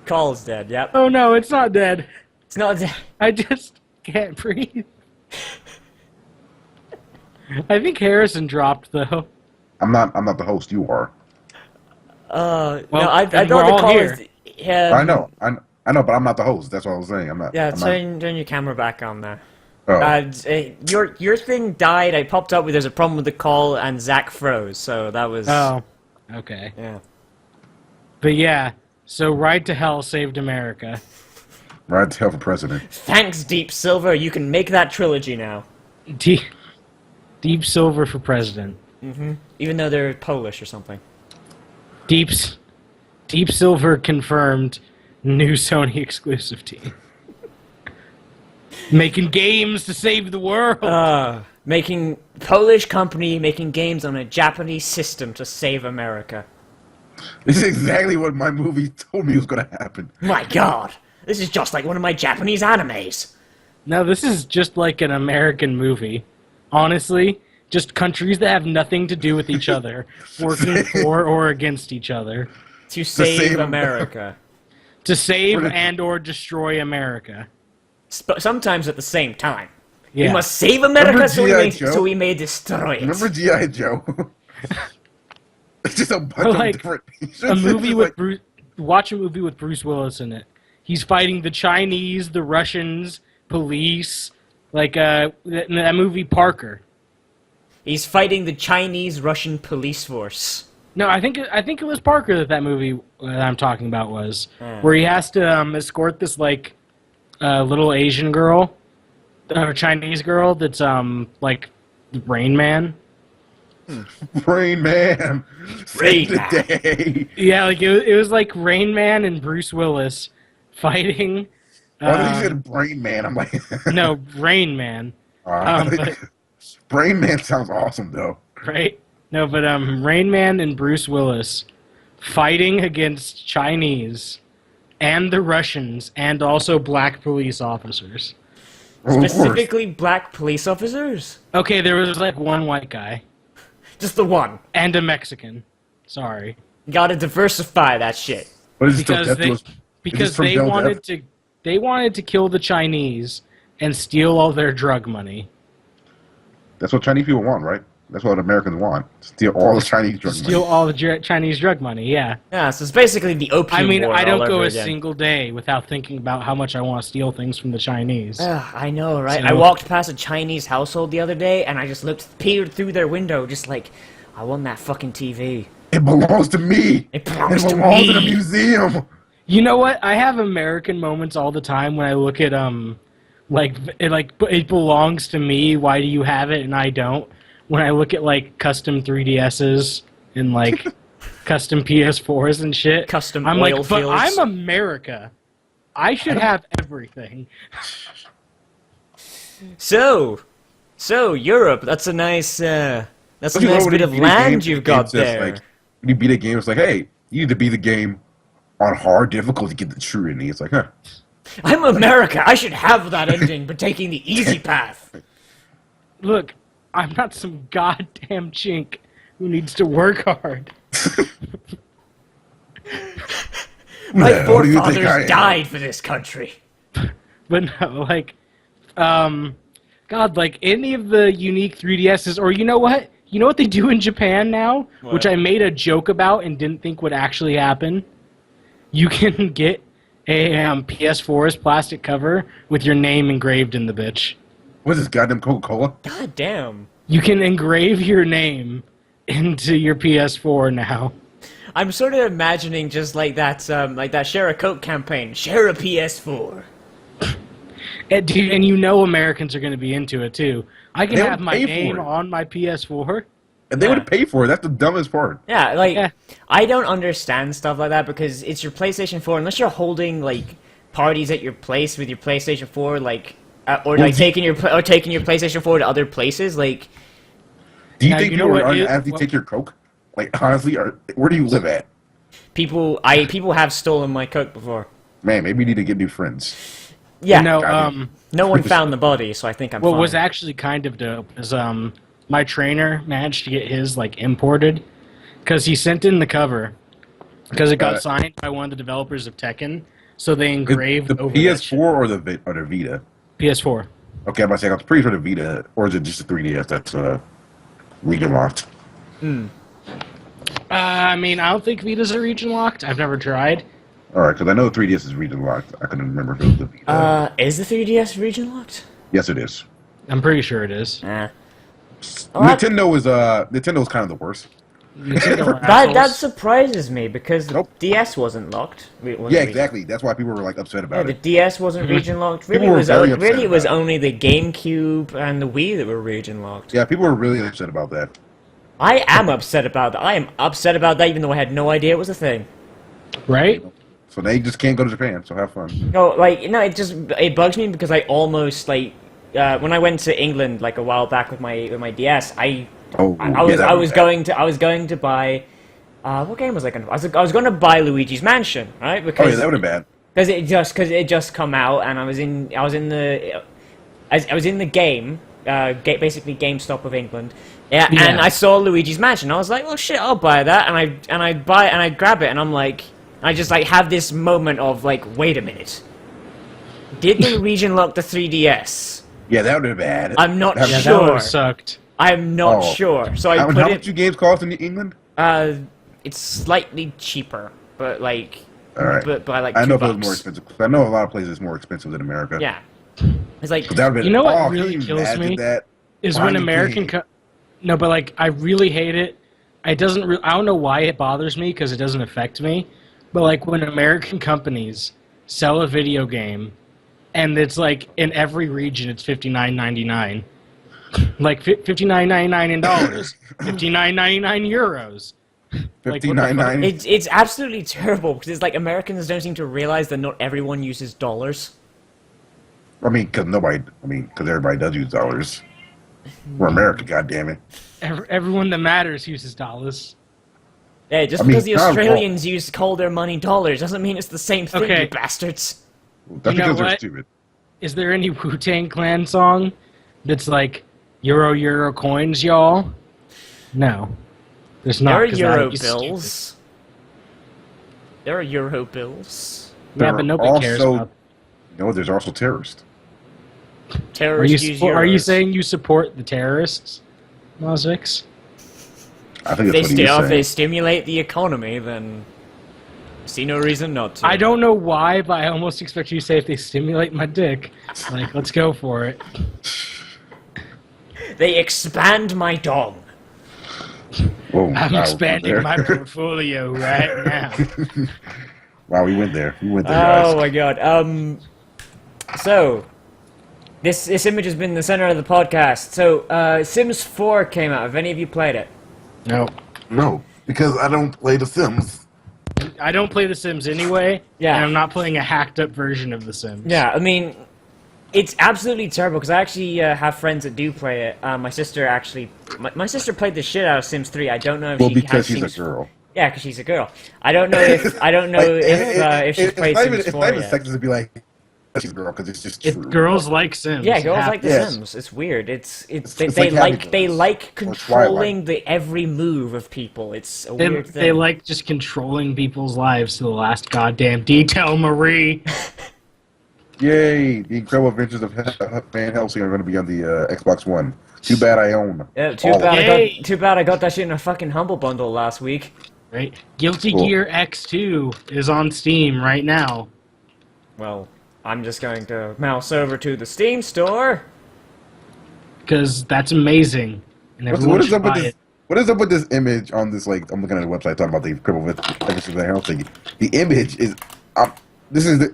Speaker 1: call's dead, yep.
Speaker 3: Oh no, it's not dead.
Speaker 1: It's not dead.
Speaker 3: I just can't breathe. I think Harrison dropped though.
Speaker 2: I'm not the host. You are.
Speaker 3: Well,
Speaker 1: no, I
Speaker 3: then
Speaker 1: thought
Speaker 3: we're
Speaker 1: the
Speaker 3: all
Speaker 1: call
Speaker 3: here.
Speaker 1: is...
Speaker 2: I know, but I'm not the host. That's what I was saying. I'm not.
Speaker 1: Yeah,
Speaker 2: I'm
Speaker 1: turn your camera back on there.
Speaker 2: Not,
Speaker 1: Your thing died. I popped up with there's a problem with the call, and Zach froze. So that was.
Speaker 3: Oh, okay.
Speaker 1: Yeah.
Speaker 3: But yeah, so Ride to Hell saved America.
Speaker 2: right to hell for president.
Speaker 1: Thanks, Deep Silver. You can make that trilogy now.
Speaker 3: Deep Silver for president.
Speaker 1: Even though they're Polish or something.
Speaker 3: Deep Silver confirmed new Sony exclusive team. Making games to save the world.
Speaker 1: Making Polish company making games on a Japanese system to save America.
Speaker 2: This is exactly what my movie told me was going to happen.
Speaker 1: My God, this is just like one of my Japanese animes.
Speaker 3: No, this is just like an American movie. Honestly, just countries that have nothing to do with each other, working for or against each other.
Speaker 1: To save
Speaker 2: save
Speaker 1: America.
Speaker 3: To save and or destroy America.
Speaker 1: Sometimes at the same time.
Speaker 3: Yeah.
Speaker 1: We must save America
Speaker 2: Remember
Speaker 1: so
Speaker 2: G.I. Joe?
Speaker 1: we may destroy it.
Speaker 2: Remember G.I. Joe? It's just a bunch
Speaker 3: Like,
Speaker 2: of different...
Speaker 3: a movie
Speaker 2: It's
Speaker 3: with
Speaker 2: like-
Speaker 3: Bruce. Watch a movie with Bruce Willis in it. He's fighting the Chinese, the Russians, police. Like that movie Parker.
Speaker 1: He's fighting the Chinese-Russian police force.
Speaker 3: No, I think it was Parker that movie that I'm talking about was, where he has to escort this like little Asian girl, or Chinese girl that's like Rain Man.
Speaker 2: Rain Man. Save
Speaker 1: Rain
Speaker 2: the day.
Speaker 3: Yeah, like it was like Rain Man and Bruce Willis fighting.
Speaker 2: Why did he said Brain Man? I'm like...
Speaker 3: No, Rain Man. But-
Speaker 2: Brain Man sounds awesome, though.
Speaker 3: Right? No, but Rain Man and Bruce Willis fighting against Chinese and the Russians and also black police officers.
Speaker 2: Well, of course.
Speaker 1: Specifically black police officers?
Speaker 3: Okay, there was like one white guy
Speaker 1: Just the one.
Speaker 3: and a Mexican. Sorry.
Speaker 1: Gotta diversify that shit.
Speaker 2: But it's still
Speaker 3: Because
Speaker 2: death
Speaker 3: they
Speaker 2: to us.
Speaker 3: because
Speaker 2: from
Speaker 3: they
Speaker 2: Del
Speaker 3: wanted
Speaker 2: Death?
Speaker 3: to wanted to kill the Chinese and steal all their drug money.
Speaker 2: That's what Chinese people want, right? That's what Americans want. Steal all the Chinese drug
Speaker 3: Steal
Speaker 2: money.
Speaker 3: all the Chinese drug money, yeah.
Speaker 1: Yeah, so it's basically the opium
Speaker 3: I mean,
Speaker 1: war
Speaker 3: I
Speaker 1: all
Speaker 3: don't go
Speaker 1: over
Speaker 3: a
Speaker 1: again.
Speaker 3: single day without thinking about how much I want to steal things from the Chinese.
Speaker 1: I know, right?
Speaker 3: So-
Speaker 1: I walked past a Chinese household the other day, and I just peered through their window, just like, I want that fucking TV.
Speaker 2: It belongs to me.
Speaker 1: It belongs
Speaker 2: It
Speaker 1: to
Speaker 2: belongs in a
Speaker 1: me.
Speaker 2: museum.
Speaker 3: You know what? I have American moments all the time when I look at it belongs to me. Why do you have it and I don't? When I look at like custom 3DSs and like custom PS4s and shit,
Speaker 1: Custom
Speaker 3: I'm
Speaker 1: oil
Speaker 3: like, but
Speaker 1: fields.
Speaker 3: I'm America. I should have everything.
Speaker 1: So Europe, that's a nice bit of
Speaker 2: When
Speaker 1: land
Speaker 2: you
Speaker 1: you've got
Speaker 2: beat a game,
Speaker 1: there.
Speaker 2: Like, when you beat a game, it's like, hey, you need to beat the game on hard difficulty to get the true ending. It's like, huh.
Speaker 1: I'm America. I should have that ending, but taking the easy path.
Speaker 3: Look, I'm not some goddamn chink who needs to work hard.
Speaker 1: My
Speaker 2: The hell do you think I
Speaker 1: forefathers
Speaker 2: am?
Speaker 1: died for this country.
Speaker 3: But no, like, God, like any of the unique 3DSs, or you know what? You know what they do in Japan now?
Speaker 1: What?
Speaker 3: Which I made a joke about and didn't think would actually happen? You can get a PS4's plastic cover with your name engraved in the bitch.
Speaker 2: What's this goddamn Coca-Cola?
Speaker 1: God damn.
Speaker 3: You can engrave your name into your PS4 now.
Speaker 1: I'm sort of imagining just like that Share a Coke campaign. Share a PS4.
Speaker 3: And, dude, and you know Americans are going to be into it, too. I can
Speaker 2: They
Speaker 3: have
Speaker 2: would
Speaker 3: my
Speaker 2: pay for
Speaker 3: name
Speaker 2: it.
Speaker 3: on my PS4.
Speaker 2: And they
Speaker 1: Yeah.
Speaker 2: would pay for it. That's the dumbest part.
Speaker 1: Yeah, like,
Speaker 3: Yeah.
Speaker 1: I don't understand stuff like that because it's your PlayStation 4. Unless you're holding, like, parties at your place with your PlayStation 4, like, or like taking your PlayStation 4 to other places. Like,
Speaker 2: Do you
Speaker 3: Now,
Speaker 2: think
Speaker 3: you know
Speaker 2: people are
Speaker 3: what is-
Speaker 2: actually
Speaker 3: what-
Speaker 2: take your Coke? Like, honestly, where do you live at?
Speaker 1: people have stolen my Coke before.
Speaker 2: Man, maybe we need to get new friends.
Speaker 1: Yeah,
Speaker 3: No,
Speaker 2: goddamn.
Speaker 1: no one found the body, so I think I'm
Speaker 3: what
Speaker 1: fine.
Speaker 3: was actually kind of dope is my trainer managed to get his like imported because he sent in the cover because it got signed by one of the developers of Tekken, so they engraved
Speaker 2: the
Speaker 3: over
Speaker 2: PS4 or the Vita?
Speaker 3: that PS4.
Speaker 2: Okay, I'm about to say I was pretty sure the Vita, or is it just the 3DS that's region locked?
Speaker 3: I mean, I don't think Vitas are region locked. I've never tried.
Speaker 2: All right, because I know the 3DS is region locked. I couldn't remember if it was the Vita.
Speaker 1: Is the 3DS region locked?
Speaker 2: Yes, it is.
Speaker 3: I'm pretty sure it is.
Speaker 1: Nah.
Speaker 2: Nintendo's kind of the worst.
Speaker 3: Nintendo
Speaker 1: That
Speaker 3: assholes.
Speaker 1: surprises me because the
Speaker 2: Nope.
Speaker 1: DS wasn't locked.
Speaker 2: Yeah, exactly. That's why people were like upset
Speaker 1: Yeah,
Speaker 2: about
Speaker 1: the
Speaker 2: it.
Speaker 1: DS wasn't region locked. Really,
Speaker 2: People were very upset
Speaker 1: it was
Speaker 2: about it.
Speaker 1: only the GameCube and the Wii that were region locked.
Speaker 2: Yeah, people were really upset about that.
Speaker 1: I am upset about that. I am upset about that, even though I had no idea it was a thing.
Speaker 3: Right?
Speaker 2: So they just can't go to Japan. So have fun.
Speaker 1: No, it bugs me because I almost when I went to England like a while back with my DS, I was going to buy what game was I going to? I was going to buy Luigi's Mansion, right?
Speaker 2: Oh yeah,
Speaker 1: Because
Speaker 2: that would have been bad.
Speaker 1: because it just come out and I was in the game, basically GameStop of England. Yeah,
Speaker 3: Yeah.
Speaker 1: and I saw Luigi's Mansion. I was like, well, shit, I'll buy that, and I grab it, and I'm like, I just like have this moment of like, wait a minute, did the region lock the 3DS?
Speaker 2: Yeah, that would have been bad.
Speaker 1: I'm not
Speaker 2: That-
Speaker 3: Yeah, that
Speaker 1: Sure.
Speaker 3: would have sucked.
Speaker 1: I'm not
Speaker 2: Oh.
Speaker 1: sure. So I
Speaker 2: How
Speaker 1: put
Speaker 2: much
Speaker 1: it.
Speaker 2: do games cost in England?
Speaker 1: It's slightly cheaper, but like,
Speaker 2: All right.
Speaker 1: but by like
Speaker 2: I know if it
Speaker 1: $2.
Speaker 2: was more expensive. 'Cause I know a lot of places it's more expensive than America.
Speaker 1: Yeah, it's like
Speaker 2: But that would have been.
Speaker 3: You know what
Speaker 2: oh,
Speaker 3: really
Speaker 2: can you
Speaker 3: kills
Speaker 2: imagine
Speaker 3: me?
Speaker 2: That?
Speaker 3: Is
Speaker 2: Why
Speaker 3: when
Speaker 2: do you
Speaker 3: American
Speaker 2: think-
Speaker 3: no, but like I really hate it. It doesn't. I don't know why it bothers me because it doesn't affect me. But like when American companies sell a video game, and it's like in every region it's $59.99, like $59.99 in dollars, €59.99. Like, what the fuck?
Speaker 2: $59.99.
Speaker 1: it's absolutely terrible because it's like Americans don't seem to realize that not everyone uses dollars.
Speaker 2: I mean, because everybody does use dollars. We're America, goddammit.
Speaker 3: Everyone that matters uses dollars.
Speaker 1: Yeah, just
Speaker 2: I mean,
Speaker 1: because the
Speaker 2: not wrong.
Speaker 1: Australians call their money dollars doesn't mean it's the same thing,
Speaker 3: Okay.
Speaker 1: you bastards.
Speaker 2: That's
Speaker 3: You know
Speaker 2: because they're
Speaker 3: what?
Speaker 2: stupid.
Speaker 3: Is there any Wu-Tang Clan song that's like Euro coins, y'all? No, there's not.
Speaker 1: There are
Speaker 3: 'cause
Speaker 1: Euro
Speaker 3: that'd be
Speaker 1: bills. There are Euro bills.
Speaker 3: stupid. Yeah,
Speaker 2: There
Speaker 3: but
Speaker 2: are
Speaker 3: nobody cares
Speaker 2: also-
Speaker 3: about.
Speaker 2: No, there's also terrorists.
Speaker 1: Terrorists use euros.
Speaker 3: Are you saying you support the terrorists, Mosvix?
Speaker 2: I think
Speaker 1: if
Speaker 2: that's what
Speaker 1: if they
Speaker 2: he's saying.
Speaker 1: stimulate the economy, then I see no reason not to.
Speaker 3: I don't know why, but I almost expect you to say if they stimulate my dick. Like, let's go for it.
Speaker 1: They expand my dong.
Speaker 2: Whoa,
Speaker 3: I'm
Speaker 2: wow, we went
Speaker 3: expanding
Speaker 2: there.
Speaker 3: my portfolio right now.
Speaker 2: Wow, we went there. We went there,
Speaker 1: Oh
Speaker 2: guys.
Speaker 1: my god. So this image has been the center of the podcast. So Sims 4 came out. Have any of you played it?
Speaker 3: No,
Speaker 2: No, because I don't play The Sims.
Speaker 3: I don't play The Sims anyway.
Speaker 1: Yeah.
Speaker 3: and I'm not playing a hacked up version of The Sims.
Speaker 1: Yeah, I mean, it's absolutely terrible because I actually have friends that do play it. My sister actually, my sister played the shit out of Sims 3. I don't know if
Speaker 2: Well,
Speaker 1: she
Speaker 2: because
Speaker 1: has
Speaker 2: she's a
Speaker 1: Sims.
Speaker 2: girl.
Speaker 1: Yeah, because she's a girl. I don't know if if she's played Sims 4
Speaker 2: It's not
Speaker 1: yet.
Speaker 2: even sexist to be like she's a girl because it's just
Speaker 3: If
Speaker 2: true.
Speaker 3: girls like Sims.
Speaker 1: Yeah,
Speaker 3: it
Speaker 1: girls like The
Speaker 2: Yes.
Speaker 1: Sims. It's weird. It's
Speaker 2: It's
Speaker 1: they
Speaker 2: like Happy
Speaker 1: they
Speaker 2: Girls
Speaker 1: like
Speaker 2: or
Speaker 1: controlling the every move of people. It's a
Speaker 3: They,
Speaker 1: weird thing.
Speaker 3: they like just controlling people's lives to the last goddamn detail, Marie.
Speaker 2: Yay! The Incredible Adventures of Van Helsing are going to be on the Xbox One. Too bad I own.
Speaker 1: Yeah,
Speaker 2: all of them.
Speaker 3: Yay.
Speaker 1: too bad I got that shit in a fucking Humble Bundle last week.
Speaker 3: Right? Guilty
Speaker 2: Cool.
Speaker 3: Gear X2 is on Steam right now.
Speaker 1: Well, I'm just going to mouse over to the Steam store.
Speaker 3: Because that's amazing. And everyone
Speaker 2: What is
Speaker 3: should
Speaker 2: up with
Speaker 3: buy
Speaker 2: this?
Speaker 3: it.
Speaker 2: What is up with this image on this? Like, I'm looking at a website talking about the Incredible Adventures of Van Helsing. The image is. I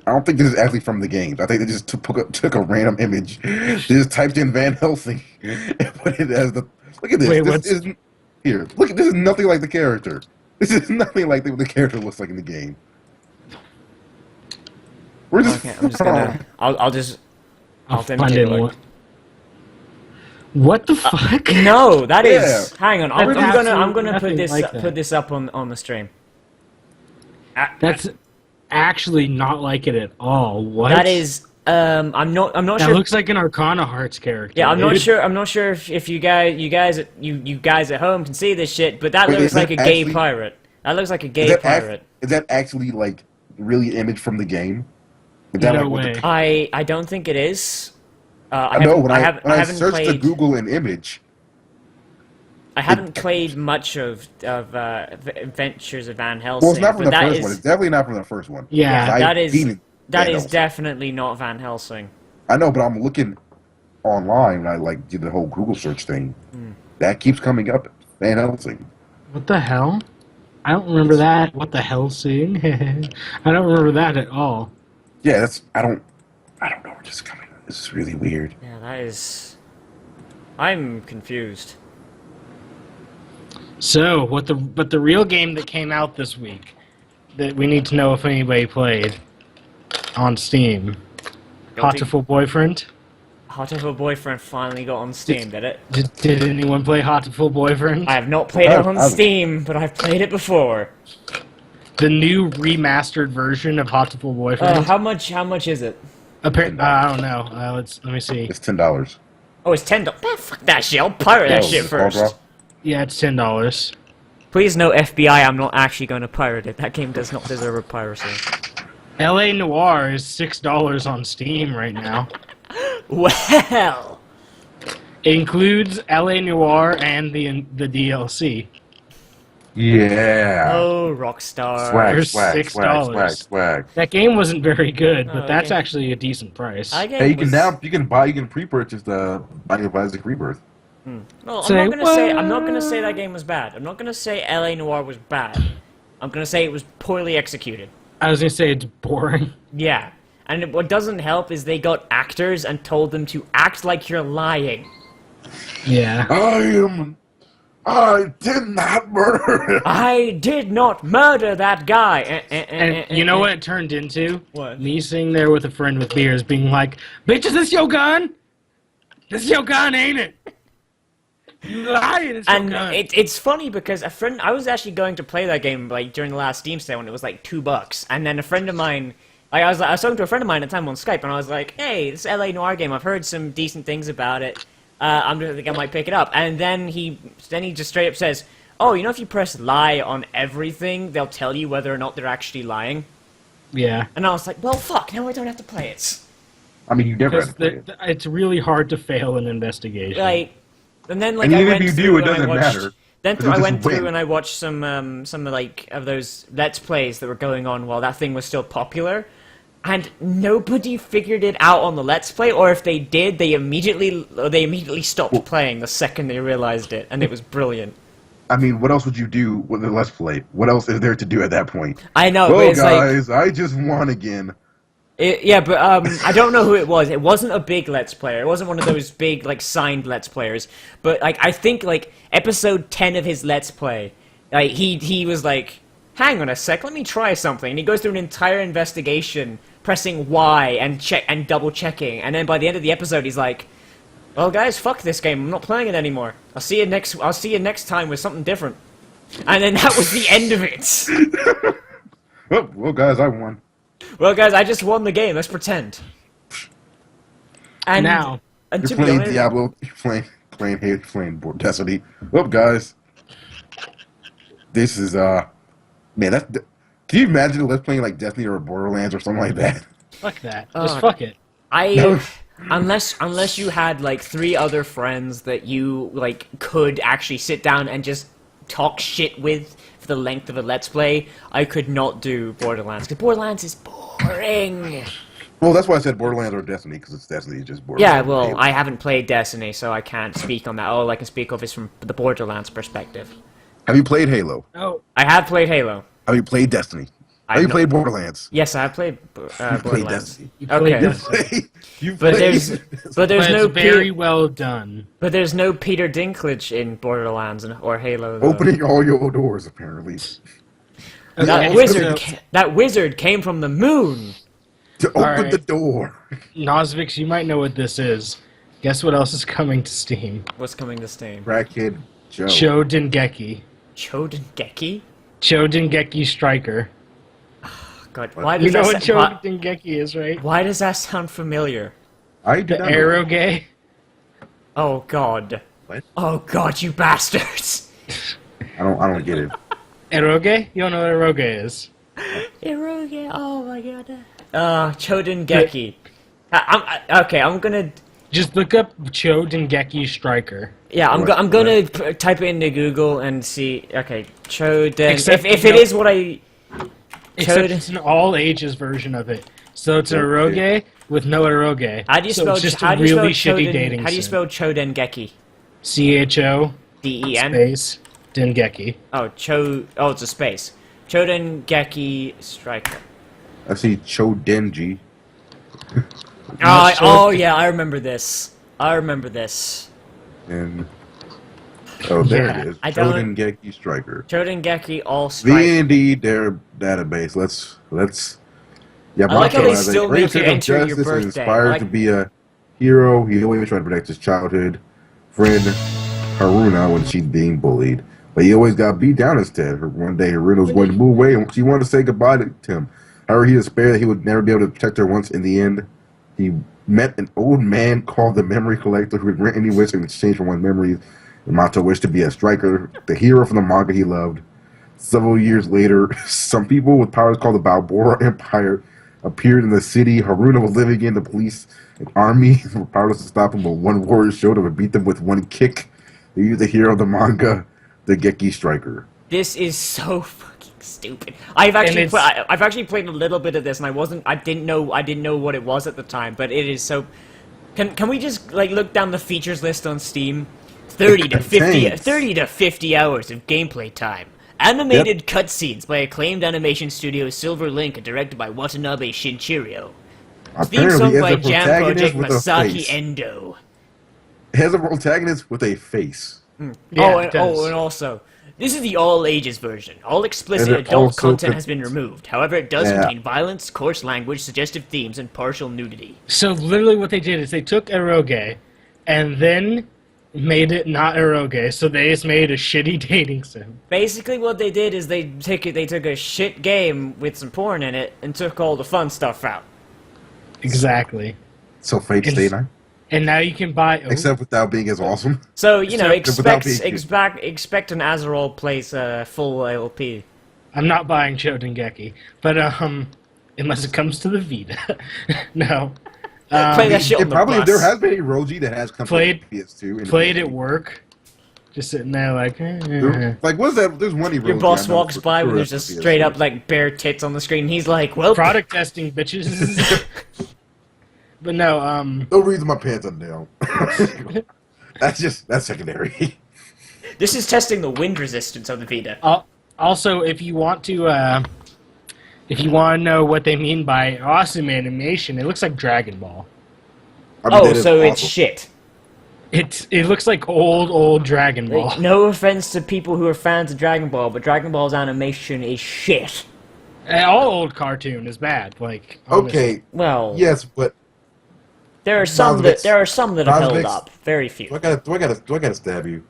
Speaker 2: don't think this is actually from the games. I think they just took a random image. They just typed in Van Helsing and put it as the. Look at this.
Speaker 3: Wait,
Speaker 2: this
Speaker 3: what's-
Speaker 2: isn't here. Look at this. Is nothing like the character. This is nothing like the character looks like in the game. Where's this
Speaker 1: Okay, I'm just gonna. I'll just.
Speaker 3: I'll
Speaker 1: Then
Speaker 3: find
Speaker 1: take a
Speaker 3: it.
Speaker 1: look.
Speaker 3: What the fuck?
Speaker 1: No, that is.
Speaker 2: Yeah.
Speaker 1: Hang on, I'm
Speaker 3: That's
Speaker 1: gonna
Speaker 3: absolutely
Speaker 1: put
Speaker 3: nothing
Speaker 1: this
Speaker 3: like that.
Speaker 1: put this up on the stream.
Speaker 3: That's actually not like it at all. What?
Speaker 1: That is. I'm not
Speaker 3: That
Speaker 1: sure.
Speaker 3: looks like an Arcana Hearts character.
Speaker 1: Yeah, I'm not
Speaker 3: dude.
Speaker 1: sure. I'm not sure if you guys at home can see this shit, but that
Speaker 2: Wait,
Speaker 1: looks
Speaker 2: is
Speaker 1: like a
Speaker 2: that
Speaker 1: gay
Speaker 2: actually-
Speaker 1: pirate. That looks like a
Speaker 2: Is
Speaker 1: gay
Speaker 2: that,
Speaker 1: pirate.
Speaker 2: is that actually like really image from the game? Is that
Speaker 3: No
Speaker 2: like what the-
Speaker 3: way.
Speaker 1: I don't think it is.
Speaker 2: I know when I
Speaker 1: haven't
Speaker 2: searched to
Speaker 1: played.
Speaker 2: Google an image.
Speaker 1: I haven't played much of Adventures of Van Helsing.
Speaker 2: Well, it's not from
Speaker 1: but
Speaker 2: the
Speaker 1: that
Speaker 2: first
Speaker 1: is-
Speaker 2: one. It's definitely not from the first one.
Speaker 3: Yeah,
Speaker 2: I
Speaker 1: that is
Speaker 2: beaten
Speaker 1: that
Speaker 2: Van
Speaker 1: is
Speaker 2: Helsing.
Speaker 1: definitely not Van Helsing.
Speaker 2: I know, but I'm looking online and I like did the whole Google search thing. That keeps coming up. Van Helsing.
Speaker 3: What the hell? I don't remember that. What the hell, seeing? I don't remember that at all.
Speaker 2: Yeah, that's I don't know where this is coming. This is really weird.
Speaker 1: Yeah, that is. I'm confused.
Speaker 3: So, but the real game that came out this week that we need to know if anybody played on Steam, Hotful Boyfriend.
Speaker 1: Hotful Boyfriend finally got on Steam, did it?
Speaker 3: Did anyone play Hotful Boyfriend?
Speaker 1: I have not played it on
Speaker 2: I've-
Speaker 1: Steam, but I've played it before.
Speaker 3: The new remastered version of Hotful Boyfriend.
Speaker 1: How much is it?
Speaker 3: I don't know. Let me see.
Speaker 2: It's $10.
Speaker 1: Oh, it's $10. Ah, fuck that shit. I'll pirate that
Speaker 2: Oh,
Speaker 1: shit
Speaker 2: it's called,
Speaker 1: first.
Speaker 3: Yeah, it's $10.
Speaker 1: Please note, FBI, I'm not actually going to pirate it. That game does not deserve a piracy.
Speaker 3: LA Noir is $6 on Steam right now.
Speaker 1: Well,
Speaker 3: It includes LA Noir and the DLC.
Speaker 2: Yeah.
Speaker 1: oh, Rockstar.
Speaker 2: Swag,
Speaker 3: There's
Speaker 2: swag,
Speaker 3: $6.
Speaker 2: swag, swag, swag.
Speaker 3: That game wasn't very good, but
Speaker 1: Oh,
Speaker 3: that's
Speaker 1: okay.
Speaker 3: actually a decent price.
Speaker 1: I
Speaker 2: Hey, you
Speaker 1: was-
Speaker 2: can pre-purchase the Binding of Isaac Rebirth.
Speaker 1: Well,
Speaker 3: Say
Speaker 1: I'm not gonna say that game was bad. I'm not gonna say LA Noire was bad. I'm gonna say it was poorly executed.
Speaker 3: I was gonna say it's boring.
Speaker 1: Yeah. And what doesn't help is they got actors and told them to act like you're lying.
Speaker 3: Yeah.
Speaker 2: I did not murder him.
Speaker 1: I did not murder that guy.
Speaker 3: And you know what it turned into?
Speaker 1: What?
Speaker 3: Me sitting there with a friend with beers being like, bitch, is this your gun? This is your gun, ain't it? You lying, it's your
Speaker 1: And
Speaker 3: gun.
Speaker 1: it's funny because I was actually going to play that game like during the last Steam sale when it was like $2, and then a friend of mine, I was talking to a friend of mine at the time on Skype, and I was like, hey, this LA Noire game, I've heard some decent things about it. I think I might pick it up. And then he just straight up says, oh, you know if you press lie on everything, they'll tell you whether or not they're actually lying.
Speaker 3: Yeah.
Speaker 1: And I was like, well, fuck, now I don't have to play it.
Speaker 2: I mean, you never have
Speaker 3: Because
Speaker 2: to play it.
Speaker 3: it's really hard to fail an investigation.
Speaker 1: Like, and then like
Speaker 2: And
Speaker 1: I
Speaker 2: even
Speaker 1: went
Speaker 2: if you do,
Speaker 1: through
Speaker 2: it
Speaker 1: and I
Speaker 2: doesn't
Speaker 1: watched-
Speaker 2: matter.
Speaker 1: Then
Speaker 2: Because
Speaker 1: I
Speaker 2: you
Speaker 1: went
Speaker 2: just
Speaker 1: through
Speaker 2: win.
Speaker 1: and I watched some like of those Let's Plays that were going on while that thing was still popular, and nobody figured it out on the Let's Play, or if they did, they immediately stopped playing the second they realized it, and it was brilliant.
Speaker 2: I mean, what else would you do with the Let's Play? What else is there to do at that point?
Speaker 1: I know, but
Speaker 2: Oh,
Speaker 1: it's like,
Speaker 2: guys, I just won again.
Speaker 1: yeah, but I don't know who it was. It wasn't a big Let's Player. It wasn't one of those big like signed Let's Players. But like I think like episode 10 of his Let's Play, like he was like, hang on a sec, let me try something. And he goes through an entire investigation, pressing Y and double checking, and then by the end of the episode, he's like, well, guys, fuck this game. I'm not playing it anymore. I'll see you next time with something different. And then that was the end of it.
Speaker 2: Oh, well, guys, I won.
Speaker 1: Well, guys, I just won the game. Let's pretend. And
Speaker 3: Now,
Speaker 1: and
Speaker 2: You're
Speaker 1: to be
Speaker 2: playing
Speaker 1: honest-
Speaker 2: Diablo. You're playing Halo. You're playing Destiny. Oh, guys, this is man. Can you imagine Let's playing like Destiny or Borderlands or something like that?
Speaker 3: fuck that. Just
Speaker 1: Oh.
Speaker 3: fuck it.
Speaker 1: Unless you had like 3 other friends that you like could actually sit down and just talk shit with for the length of a Let's Play, I could not do Borderlands because Borderlands is boring.
Speaker 2: Well, that's why I said Borderlands or Destiny because it's Destiny is just Borderlands.
Speaker 1: Yeah, well, I haven't played Destiny, so I can't speak on that. All I can speak of is from the Borderlands perspective.
Speaker 2: Have you played Halo?
Speaker 3: Oh,
Speaker 1: I have played Halo.
Speaker 2: Have you played Destiny?
Speaker 1: I
Speaker 2: Have you
Speaker 1: know-
Speaker 2: played Borderlands?
Speaker 1: Yes, I have played
Speaker 2: You played
Speaker 1: Borderlands.
Speaker 2: Destiny.
Speaker 3: you played
Speaker 1: Okay.
Speaker 3: Destiny.
Speaker 2: You
Speaker 1: But
Speaker 2: played-
Speaker 1: there's
Speaker 3: But
Speaker 1: no
Speaker 3: it's very well done.
Speaker 1: but there's no Peter Dinklage in Borderlands or Halo. Though.
Speaker 2: opening all your doors apparently.
Speaker 1: That
Speaker 3: Okay,
Speaker 1: wizard
Speaker 3: so-
Speaker 1: that wizard came from the moon.
Speaker 2: To open
Speaker 3: Alright.
Speaker 2: the door.
Speaker 3: Nosvix, you might know what this is. Guess what else is coming to Steam?
Speaker 1: What's coming to Steam?
Speaker 2: Crackhead Joe.
Speaker 3: Cho Dengeki.
Speaker 1: Chodengeki?
Speaker 3: Cho Dengeki Striker.
Speaker 1: God, why
Speaker 3: You
Speaker 1: does
Speaker 3: know
Speaker 1: that
Speaker 3: what Cho
Speaker 1: why,
Speaker 3: Dengeki is, right?
Speaker 1: why does that sound familiar?
Speaker 2: I do
Speaker 3: The
Speaker 2: not know.
Speaker 3: Aeroge.
Speaker 1: Oh God.
Speaker 2: What?
Speaker 1: Oh God, you bastards!
Speaker 2: I don't get it.
Speaker 3: Eroge? You don't know what Eroge is.
Speaker 1: Iruge, oh my God. Chodengeki. I'm gonna.
Speaker 3: Just look up Cho Dengeki Striker.
Speaker 1: Yeah, I'm
Speaker 2: What?
Speaker 1: gonna type it into Google and see. Okay, Choden.
Speaker 3: Except
Speaker 1: If
Speaker 3: you
Speaker 1: it
Speaker 3: know-
Speaker 1: is what I.
Speaker 3: Except
Speaker 1: Chode-
Speaker 3: it's an all ages version of it. So it's an Eroge with no Eroge.
Speaker 1: How do you
Speaker 3: so
Speaker 1: spell?
Speaker 3: it's just
Speaker 1: How
Speaker 3: a
Speaker 1: do you
Speaker 3: really
Speaker 1: spell
Speaker 3: shitty
Speaker 1: Choden?
Speaker 3: dating
Speaker 1: How do you
Speaker 3: sim.
Speaker 1: spell Chodengeki?
Speaker 3: CHO
Speaker 1: DEN.
Speaker 3: space Dengeki.
Speaker 1: Oh, Oh, it's a space. Chodengeki Striker.
Speaker 2: I see Chodenji.
Speaker 3: Not sure.
Speaker 1: Oh yeah, I remember this. I remember this.
Speaker 2: And oh, there
Speaker 3: Yeah,
Speaker 2: it is.
Speaker 1: I don't-
Speaker 2: Chodengeki Striker.
Speaker 1: Chodengeki All Striker.
Speaker 2: V&D their database. Let's.
Speaker 1: I like how they
Speaker 2: as a
Speaker 1: still
Speaker 2: great
Speaker 1: make you
Speaker 2: sense of
Speaker 1: enter your
Speaker 2: justice and
Speaker 1: birthday.
Speaker 2: inspired
Speaker 1: I like-
Speaker 2: to be a hero. He always tried to protect his childhood friend Haruna when she's being bullied, but he always got beat down instead. One day Haruna was going to move away, and she wanted to say goodbye to him. However, he despaired that he would never be able to protect her. Once in the end, he met an old man called the Memory Collector who would grant any wish in exchange for one's memories. Yamato wished to be a striker, the hero from the manga he loved. Several years later, some people with powers called the Balboa Empire appeared in the city Haruna was living in. The police and army were powerless to stop him, but one warrior showed up and beat them with one kick. He used the hero of the manga, the Geki Striker.
Speaker 1: This is so fucking stupid. I've actually
Speaker 3: it's-
Speaker 1: I've actually played a little bit of this, and I didn't know what it was at the time, but it is so. Can we just like look down the features list on Steam? 30 to 50
Speaker 2: contains-
Speaker 1: 30 to 50 hours of gameplay time. Animated cutscenes by acclaimed animation studio Silver Link and directed by Watanabe Shinchirio. Theme song
Speaker 2: Apparently,
Speaker 1: by
Speaker 2: as a
Speaker 1: Jam
Speaker 2: protagonist
Speaker 1: Project
Speaker 2: with a
Speaker 1: Masaki
Speaker 2: face.
Speaker 1: Endo.
Speaker 2: Has a protagonist with a face.
Speaker 3: Yeah,
Speaker 1: and
Speaker 3: it does.
Speaker 1: and also, this is the all ages version. All explicit
Speaker 2: And it
Speaker 1: adult
Speaker 2: also
Speaker 1: content
Speaker 2: con-
Speaker 1: has been removed. However, it does
Speaker 2: Yeah.
Speaker 1: contain violence, coarse language, suggestive themes, and partial nudity.
Speaker 3: So literally what they did is they took Eroge and then made it not Eroge, so they just made a shitty dating sim.
Speaker 1: Basically, what they did is they took a shit game with some porn in it and took all the fun stuff out.
Speaker 3: Exactly.
Speaker 2: So fake
Speaker 3: It's-
Speaker 2: stay night.
Speaker 3: And now you can buy...
Speaker 2: Except without being as awesome.
Speaker 1: So you know,
Speaker 2: Without being cute.
Speaker 1: expect an Azeroth plays full LP.
Speaker 3: I'm not buying Cho Dengeki, but unless it comes to the Vita. No.
Speaker 1: Play that shit on
Speaker 2: It
Speaker 1: the
Speaker 2: probably
Speaker 1: bus.
Speaker 2: there has been a Roji that has come
Speaker 3: Played-
Speaker 2: to PS2. and
Speaker 3: Played at work. Just sitting there like...
Speaker 2: Like what's that? There's one
Speaker 1: Your
Speaker 2: Roji
Speaker 1: boss
Speaker 2: I know
Speaker 1: walks
Speaker 2: for
Speaker 1: by when
Speaker 2: sure
Speaker 1: there's
Speaker 2: that's
Speaker 1: just
Speaker 2: a
Speaker 1: straight
Speaker 2: PS2.
Speaker 1: up like bare tits on the screen. He's like, well,
Speaker 3: Product testing, bitches. But no,
Speaker 2: No reason my pants are down. That's secondary.
Speaker 1: this is testing the wind resistance of the Vita.
Speaker 3: also, if you want to know what they mean by awesome animation, it looks like Dragon Ball.
Speaker 2: I mean,
Speaker 1: Oh,
Speaker 2: that is
Speaker 1: so it's
Speaker 2: awesome.
Speaker 1: shit.
Speaker 3: It looks like old Dragon Ball.
Speaker 1: Like, no offense to people who are fans of Dragon Ball, but Dragon Ball's animation is shit.
Speaker 3: All old cartoon is bad. Like honestly.
Speaker 2: Okay,
Speaker 1: Well,
Speaker 2: yes, but
Speaker 1: there are some
Speaker 2: Nosvix-
Speaker 1: that have held
Speaker 2: Nosvix-
Speaker 1: up. Very few.
Speaker 2: do I gotta stab you?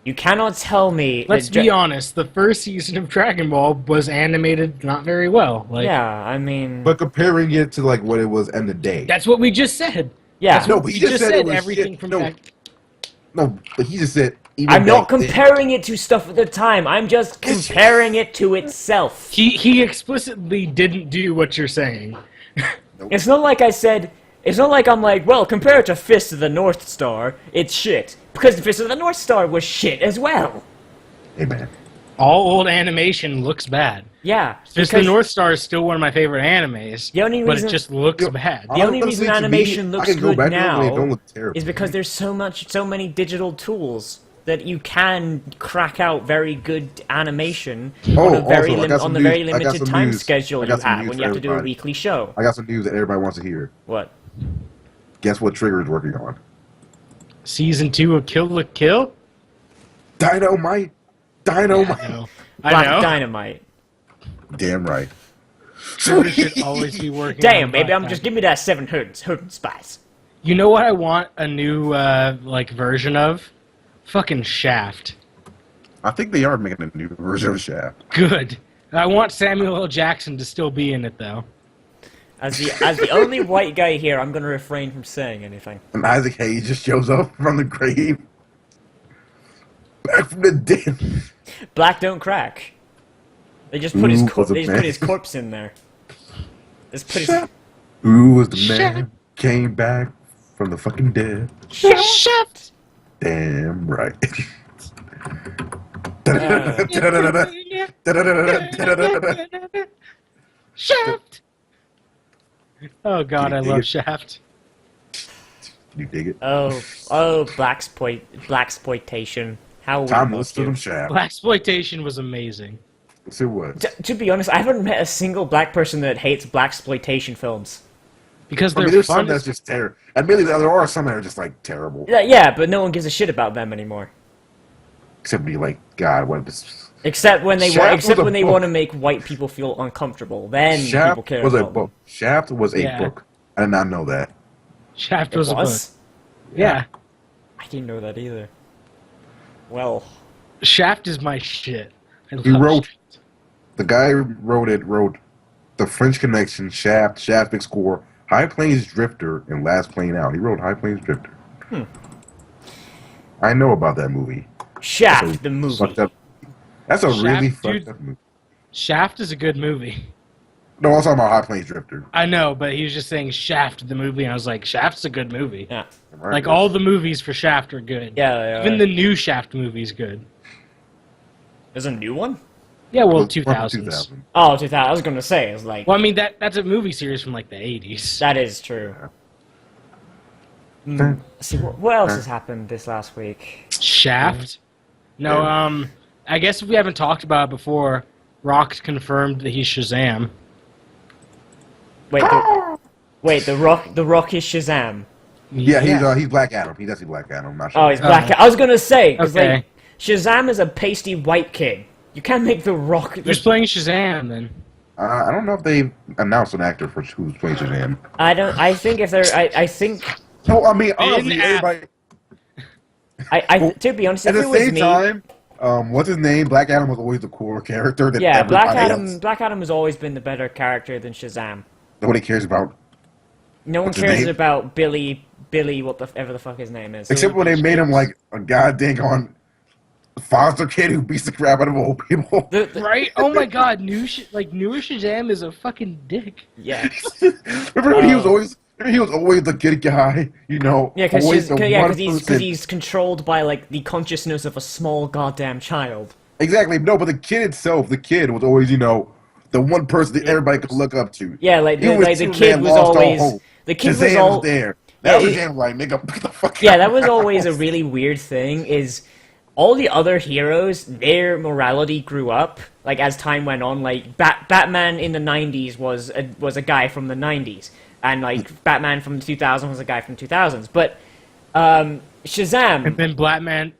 Speaker 1: You cannot tell me.
Speaker 3: Let's
Speaker 1: that
Speaker 3: be honest. The first season of Dragon Ball was animated not very well. Like
Speaker 1: Yeah, I mean,
Speaker 2: But comparing it to like what it was in the day.
Speaker 3: that's what we just said.
Speaker 1: yeah.
Speaker 3: That's
Speaker 2: No,
Speaker 3: what
Speaker 2: but
Speaker 3: we
Speaker 2: he just said it was
Speaker 3: everything
Speaker 2: shit.
Speaker 3: from
Speaker 2: No.
Speaker 3: back.
Speaker 2: No, but he just said. Even
Speaker 1: I'm not
Speaker 2: back then-
Speaker 1: comparing it to stuff at the time. I'm just comparing it to itself.
Speaker 3: He explicitly didn't do what you're saying.
Speaker 1: It's not like I said. It's not like I'm like, well, compare it to Fist of the North Star. It's shit because Fist of the North Star was shit as well.
Speaker 2: Hey man,
Speaker 3: All old animation looks bad.
Speaker 1: Yeah,
Speaker 3: Just the
Speaker 1: because
Speaker 3: North Star is still one of my favorite animes,
Speaker 1: The only
Speaker 3: but
Speaker 1: reason-
Speaker 3: it just looks
Speaker 2: Yo,
Speaker 3: bad.
Speaker 1: The only
Speaker 2: honestly,
Speaker 1: reason
Speaker 2: to me,
Speaker 1: animation
Speaker 2: I
Speaker 1: looks
Speaker 2: can go
Speaker 1: good
Speaker 2: back to it when they
Speaker 1: now
Speaker 2: don't look terrible.
Speaker 1: is because there's so many digital tools that you can crack out very good animation
Speaker 2: Oh,
Speaker 1: on a very
Speaker 2: also, I got
Speaker 1: on
Speaker 2: some
Speaker 1: the
Speaker 2: news-
Speaker 1: very
Speaker 2: I got
Speaker 1: limited
Speaker 2: some
Speaker 1: time
Speaker 2: news.
Speaker 1: schedule
Speaker 2: I
Speaker 1: you
Speaker 2: got some
Speaker 1: have
Speaker 2: news
Speaker 1: when
Speaker 2: for
Speaker 1: you have to do a
Speaker 2: everybody.
Speaker 1: weekly show.
Speaker 2: I got some news that everybody wants to hear.
Speaker 1: What?
Speaker 2: Guess what Trigger is working on?
Speaker 3: Season 2 of Kill la Kill?
Speaker 2: Dynamite.
Speaker 3: I know. I
Speaker 1: Black
Speaker 3: know.
Speaker 1: Dynamite.
Speaker 2: Damn right.
Speaker 3: Trevor should always be working.
Speaker 1: Damn,
Speaker 3: on
Speaker 1: baby,
Speaker 3: Black
Speaker 1: I'm just
Speaker 3: Panther.
Speaker 1: give me that 7 hurting spice.
Speaker 3: You know what I want a new like version of? Fucking Shaft.
Speaker 2: I think they are making a new version of Shaft.
Speaker 3: Good. I want Samuel L. Jackson to still be in it though.
Speaker 1: As the only white guy here, I'm gonna refrain from saying anything.
Speaker 2: And Isaac Hayes just shows up from the grave. Back from the dead.
Speaker 1: Black don't crack. They just put his
Speaker 2: Ooh, was a
Speaker 1: they just put
Speaker 2: man.
Speaker 1: his corpse in there. Just put his
Speaker 2: Who was the man came back from the fucking dead?
Speaker 3: Shaft.
Speaker 2: Damn right.
Speaker 3: Shaft. Oh God, I
Speaker 2: Can you dig
Speaker 3: love
Speaker 2: it?
Speaker 3: Shaft.
Speaker 2: You dig it?
Speaker 1: blaxploitation. How we
Speaker 2: Tom
Speaker 1: must
Speaker 2: listed
Speaker 1: do.
Speaker 2: him Shaft.
Speaker 3: Blaxploitation was amazing.
Speaker 2: Yes, it was.
Speaker 1: To be honest, I haven't met a single black person that hates blaxploitation films.
Speaker 3: Because
Speaker 2: I
Speaker 3: they're
Speaker 2: mean, there's
Speaker 3: fun.
Speaker 2: some that's just terrible. Admittedly, there are some that are just like terrible.
Speaker 1: Yeah, but no one gives a shit about them anymore.
Speaker 2: Except be like, God, what is
Speaker 1: Except when they
Speaker 2: Shaft
Speaker 1: except
Speaker 2: was a
Speaker 1: when they
Speaker 2: book.
Speaker 1: want to make white people feel uncomfortable. Then people
Speaker 2: Shaft
Speaker 1: care
Speaker 2: was a
Speaker 1: about
Speaker 2: book. Shaft was a
Speaker 3: Yeah.
Speaker 2: book. I did not know that.
Speaker 3: Shaft
Speaker 1: them.
Speaker 3: was a book. Yeah.
Speaker 1: I didn't know that either. Well,
Speaker 3: Shaft is my shit. I
Speaker 2: He
Speaker 3: love
Speaker 2: wrote-
Speaker 3: Shaft.
Speaker 2: The guy who wrote The French Connection, Shaft, Shaft Big Score, High Plains Drifter, and Last Plane Out. He wrote High Plains Drifter. I know about that movie.
Speaker 1: Shaft
Speaker 2: That's a
Speaker 1: the movie.
Speaker 2: fucked up- That's a
Speaker 3: Shaft,
Speaker 2: really
Speaker 3: dude.
Speaker 2: fucked up movie.
Speaker 3: Shaft is a good movie.
Speaker 2: No, I was talking about High Plains Drifter.
Speaker 3: I know, but he was just saying Shaft the movie, and I was like, Shaft's a good movie.
Speaker 1: Yeah,
Speaker 2: Right?
Speaker 3: Like all the movies for Shaft are good.
Speaker 1: yeah.
Speaker 3: Even the new Shaft movie is good.
Speaker 1: There's a new one.
Speaker 3: Yeah, well,
Speaker 2: It was from
Speaker 3: 2000s.
Speaker 1: Oh, 2000. I was gonna say it's like
Speaker 3: Well, I mean that's a movie series from like the 80s.
Speaker 1: that is true. Let's see what else has happened this last week.
Speaker 3: Shaft. No,
Speaker 2: Yeah.
Speaker 3: I guess if we haven't talked about it before, Rock confirmed that he's Shazam.
Speaker 1: Wait, the Rock is Shazam.
Speaker 2: Yeah, he's Black Adam. He's actually Black Adam. I'm not sure.
Speaker 1: Oh, he's Black. I was gonna say 'cause,
Speaker 3: Okay.
Speaker 1: like Shazam is a pasty white kid. You can't make the Rock.
Speaker 3: Who's playing Shazam then?
Speaker 2: I don't know if they announced an actor for who's playing Shazam.
Speaker 1: I don't. I think if they're. I think.
Speaker 2: No, I mean honestly,
Speaker 3: In-app.
Speaker 2: everybody.
Speaker 1: To be honest,
Speaker 2: At
Speaker 1: if
Speaker 2: the
Speaker 1: it was
Speaker 2: same
Speaker 1: me.
Speaker 2: time, what's his name? Black Adam was always the cooler character. Than
Speaker 1: Yeah, Black
Speaker 2: everybody
Speaker 1: Adam.
Speaker 2: else.
Speaker 1: Black Adam has always been the better character than Shazam.
Speaker 2: Nobody cares about.
Speaker 1: No one
Speaker 2: What's his
Speaker 1: cares
Speaker 2: name?
Speaker 1: about Billy, whatever the fuck his name is.
Speaker 2: Except when they made him like a goddamn on foster kid who beats the crap out of old people.
Speaker 3: Right? Oh my God, newer Shazam is a fucking dick.
Speaker 1: Yeah,
Speaker 2: Remember when he was always the good guy, you know?
Speaker 1: yeah, because
Speaker 2: always the one person-
Speaker 1: he's controlled by like the consciousness of a small goddamn child.
Speaker 2: Exactly. No, but the kid was always, the one person that everybody could look up to.
Speaker 1: Yeah, like
Speaker 2: Even when
Speaker 1: the
Speaker 2: Superman
Speaker 1: kid was
Speaker 2: lost all
Speaker 1: always
Speaker 2: hope,
Speaker 1: the kid was
Speaker 2: Shazam
Speaker 1: all
Speaker 2: there. That
Speaker 1: Yeah,
Speaker 2: was
Speaker 1: it-
Speaker 2: Shazam like, nigga, pick the fuck
Speaker 1: yeah,
Speaker 2: up.
Speaker 1: that was always a really weird thing. Is all the other heroes, their morality grew up like as time went on. Like Batman in the '90s was a guy from the '90s, and like Batman from 2000 was a guy from 2000s. But Shazam,
Speaker 3: And then Batman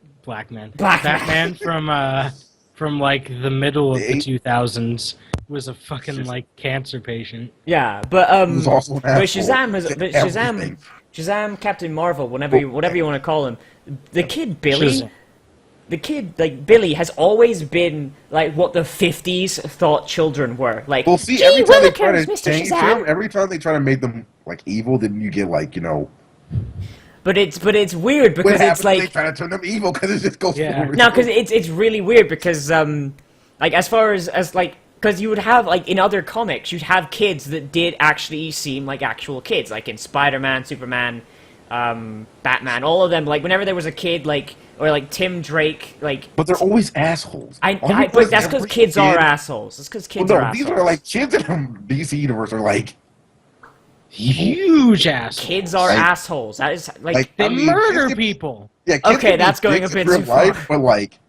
Speaker 3: from like the middle of the
Speaker 2: The
Speaker 3: 2000s was a fucking like cancer patient.
Speaker 1: yeah, but
Speaker 2: was also an
Speaker 1: but
Speaker 2: asshole to everything.
Speaker 1: Shazam, Captain Marvel, whatever you want to call him, the kid Billy.
Speaker 3: Shazam.
Speaker 1: The kid, like, Billy, has always been, like, what the 50s thought children were. Like,
Speaker 2: Well, see,
Speaker 1: gee
Speaker 2: every time they try
Speaker 1: willikers,
Speaker 2: to
Speaker 1: Mr.
Speaker 2: change
Speaker 1: Shazam.
Speaker 2: him, every time they try to make them like evil, then you get like,
Speaker 1: But it's weird
Speaker 2: what
Speaker 1: because
Speaker 2: happens
Speaker 1: it's
Speaker 2: when they
Speaker 1: like...
Speaker 2: try to turn them evil because it just goes
Speaker 3: Yeah.
Speaker 2: forward.
Speaker 1: No, because it's really weird because, like, as far as like... Because you would have, like, in other comics, you'd have kids that did actually seem like actual kids. Like, in Spider-Man, Superman, Batman, all of them. Like, whenever there was a kid, like... Or, like, Tim Drake, like...
Speaker 2: But they're always assholes. All
Speaker 1: but
Speaker 2: because
Speaker 1: that's because
Speaker 2: every
Speaker 1: kids are
Speaker 2: kid-
Speaker 1: assholes. That's because kids
Speaker 2: Well,
Speaker 1: are
Speaker 2: no,
Speaker 1: assholes.
Speaker 2: these are like kids in the DC universe are like
Speaker 3: Huge ass.
Speaker 1: Kids are
Speaker 2: Like-
Speaker 1: assholes. That is, like...
Speaker 3: They
Speaker 2: I mean,
Speaker 3: murder
Speaker 2: kids can-
Speaker 3: people.
Speaker 2: Yeah, kids
Speaker 1: Okay,
Speaker 2: can be
Speaker 1: that's going
Speaker 2: dicks
Speaker 1: a
Speaker 2: in
Speaker 1: bit
Speaker 2: real
Speaker 1: too far.
Speaker 2: life, but like,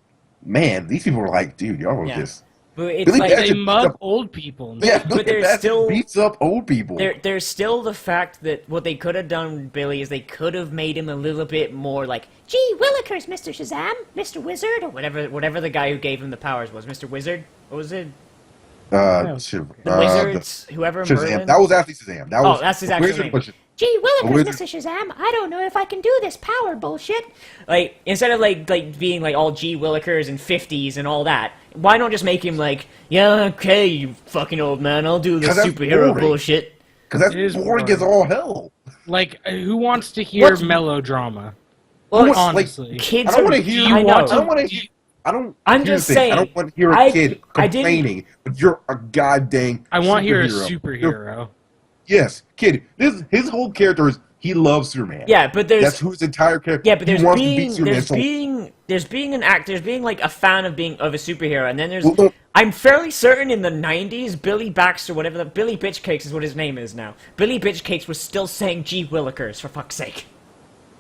Speaker 2: man, these people are like, dude, y'all are
Speaker 1: Yeah.
Speaker 2: just.
Speaker 1: But it's
Speaker 2: Billy
Speaker 1: like...
Speaker 2: Batson
Speaker 3: They
Speaker 2: beats
Speaker 3: mug
Speaker 2: up-
Speaker 3: old people.
Speaker 2: Yeah,
Speaker 1: but
Speaker 2: Billy
Speaker 1: there's
Speaker 2: Batson
Speaker 1: still-
Speaker 2: beats up old people.
Speaker 1: There's still the fact that what they could have done with Billy is they could have made him a little bit more like, gee willikers, Mr. Shazam, Mr. Wizard, or whatever the guy who gave him the powers was. Mr. Wizard? What was it?
Speaker 2: Shoot,
Speaker 1: The wizards, whoever
Speaker 2: Shazam.
Speaker 1: Merlin.
Speaker 2: That was actually Shazam. That was
Speaker 1: that's his
Speaker 2: the
Speaker 1: actual
Speaker 2: wizard
Speaker 1: name.
Speaker 2: was-
Speaker 1: Gee
Speaker 2: The
Speaker 1: willikers,
Speaker 2: wizard-
Speaker 1: Mr. Shazam, I don't know if I can do this power bullshit. Like, instead of like being like all G willikers and 50s and all that, why not just make him like, yeah, okay, you fucking old man, I'll do this
Speaker 2: 'Cause that's
Speaker 1: superhero
Speaker 2: boring.
Speaker 1: bullshit.
Speaker 2: Because that's
Speaker 3: It is
Speaker 2: boring
Speaker 3: boring.
Speaker 2: as all hell.
Speaker 3: Like, who wants to hear
Speaker 1: What's-
Speaker 3: melodrama?
Speaker 1: Well,
Speaker 2: What's-
Speaker 3: Honestly.
Speaker 2: like,
Speaker 1: kids
Speaker 2: I don't
Speaker 1: are.
Speaker 2: want to hear.
Speaker 1: I
Speaker 3: you
Speaker 1: know.
Speaker 3: want
Speaker 2: I don't want to hear. I don't.
Speaker 1: I'm
Speaker 2: here's
Speaker 1: just
Speaker 2: the thing,
Speaker 1: saying,
Speaker 2: I don't want to hear a
Speaker 1: I-
Speaker 2: kid
Speaker 1: I didn't-
Speaker 2: complaining, but you're a goddamn.
Speaker 3: I want to hear a
Speaker 2: You're-
Speaker 3: superhero.
Speaker 2: Yes, kid. His whole character is he loves Superman.
Speaker 1: Yeah, but there's
Speaker 2: That's who his entire character.
Speaker 1: yeah, but there's
Speaker 2: he wants to
Speaker 1: being
Speaker 2: beat Superman.
Speaker 1: there's
Speaker 2: So
Speaker 1: being an act there's being like a fan of a superhero, and then there's
Speaker 2: Well,
Speaker 1: I'm fairly certain in the 90s Billy Baxter, whatever Billy Bitchcakes is what his name is now. Billy Bitchcakes was still saying G willikers, for fuck's sake.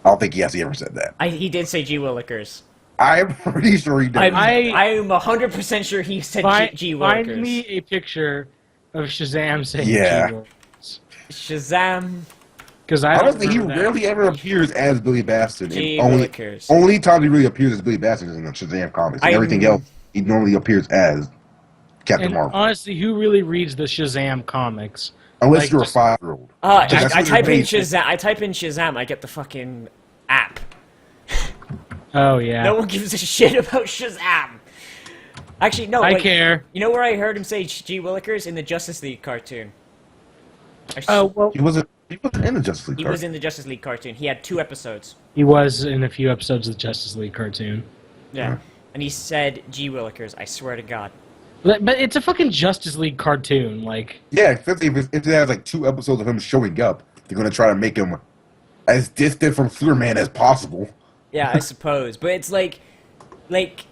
Speaker 2: I don't think he ever said that.
Speaker 1: He did say G willikers.
Speaker 2: I'm pretty sure he did.
Speaker 1: I'm 100% sure he said G willikers.
Speaker 3: Find me a picture of Shazam saying
Speaker 2: Yeah.
Speaker 3: G willikers.
Speaker 1: Shazam.
Speaker 3: Because I don't
Speaker 2: Honestly, he
Speaker 3: remember that.
Speaker 2: rarely ever appears as Billy Batson.
Speaker 1: Gee
Speaker 2: And
Speaker 1: willikers.
Speaker 2: only time he really appears as Billy Batson is in the Shazam comics. And everything else, he normally appears as Captain
Speaker 3: And
Speaker 2: Marvel.
Speaker 3: honestly, who really reads the Shazam comics?
Speaker 2: Unless
Speaker 3: like,
Speaker 2: you're
Speaker 3: just-
Speaker 2: a 5-year-old.
Speaker 1: I
Speaker 2: That's what
Speaker 1: type in
Speaker 2: you're made for.
Speaker 1: Shazam. I type in Shazam. I get the fucking app.
Speaker 3: Oh yeah,
Speaker 1: No one gives a shit about Shazam. Actually, no.
Speaker 3: I
Speaker 1: wait.
Speaker 3: care.
Speaker 1: You know where I heard him say G willikers? In the Justice League cartoon.
Speaker 3: Oh well,
Speaker 2: He wasn't in the Justice League.
Speaker 1: He was in the Justice League cartoon. He had 2 episodes.
Speaker 3: he was in a few episodes of the Justice League cartoon.
Speaker 1: Yeah. And he said G willikers. I swear to God.
Speaker 3: But it's a fucking Justice League cartoon. Like,
Speaker 2: Yeah, especially if it has like 2 episodes of him showing up, they're gonna try to make him as distant from Superman as possible.
Speaker 1: Yeah, I suppose. But it's like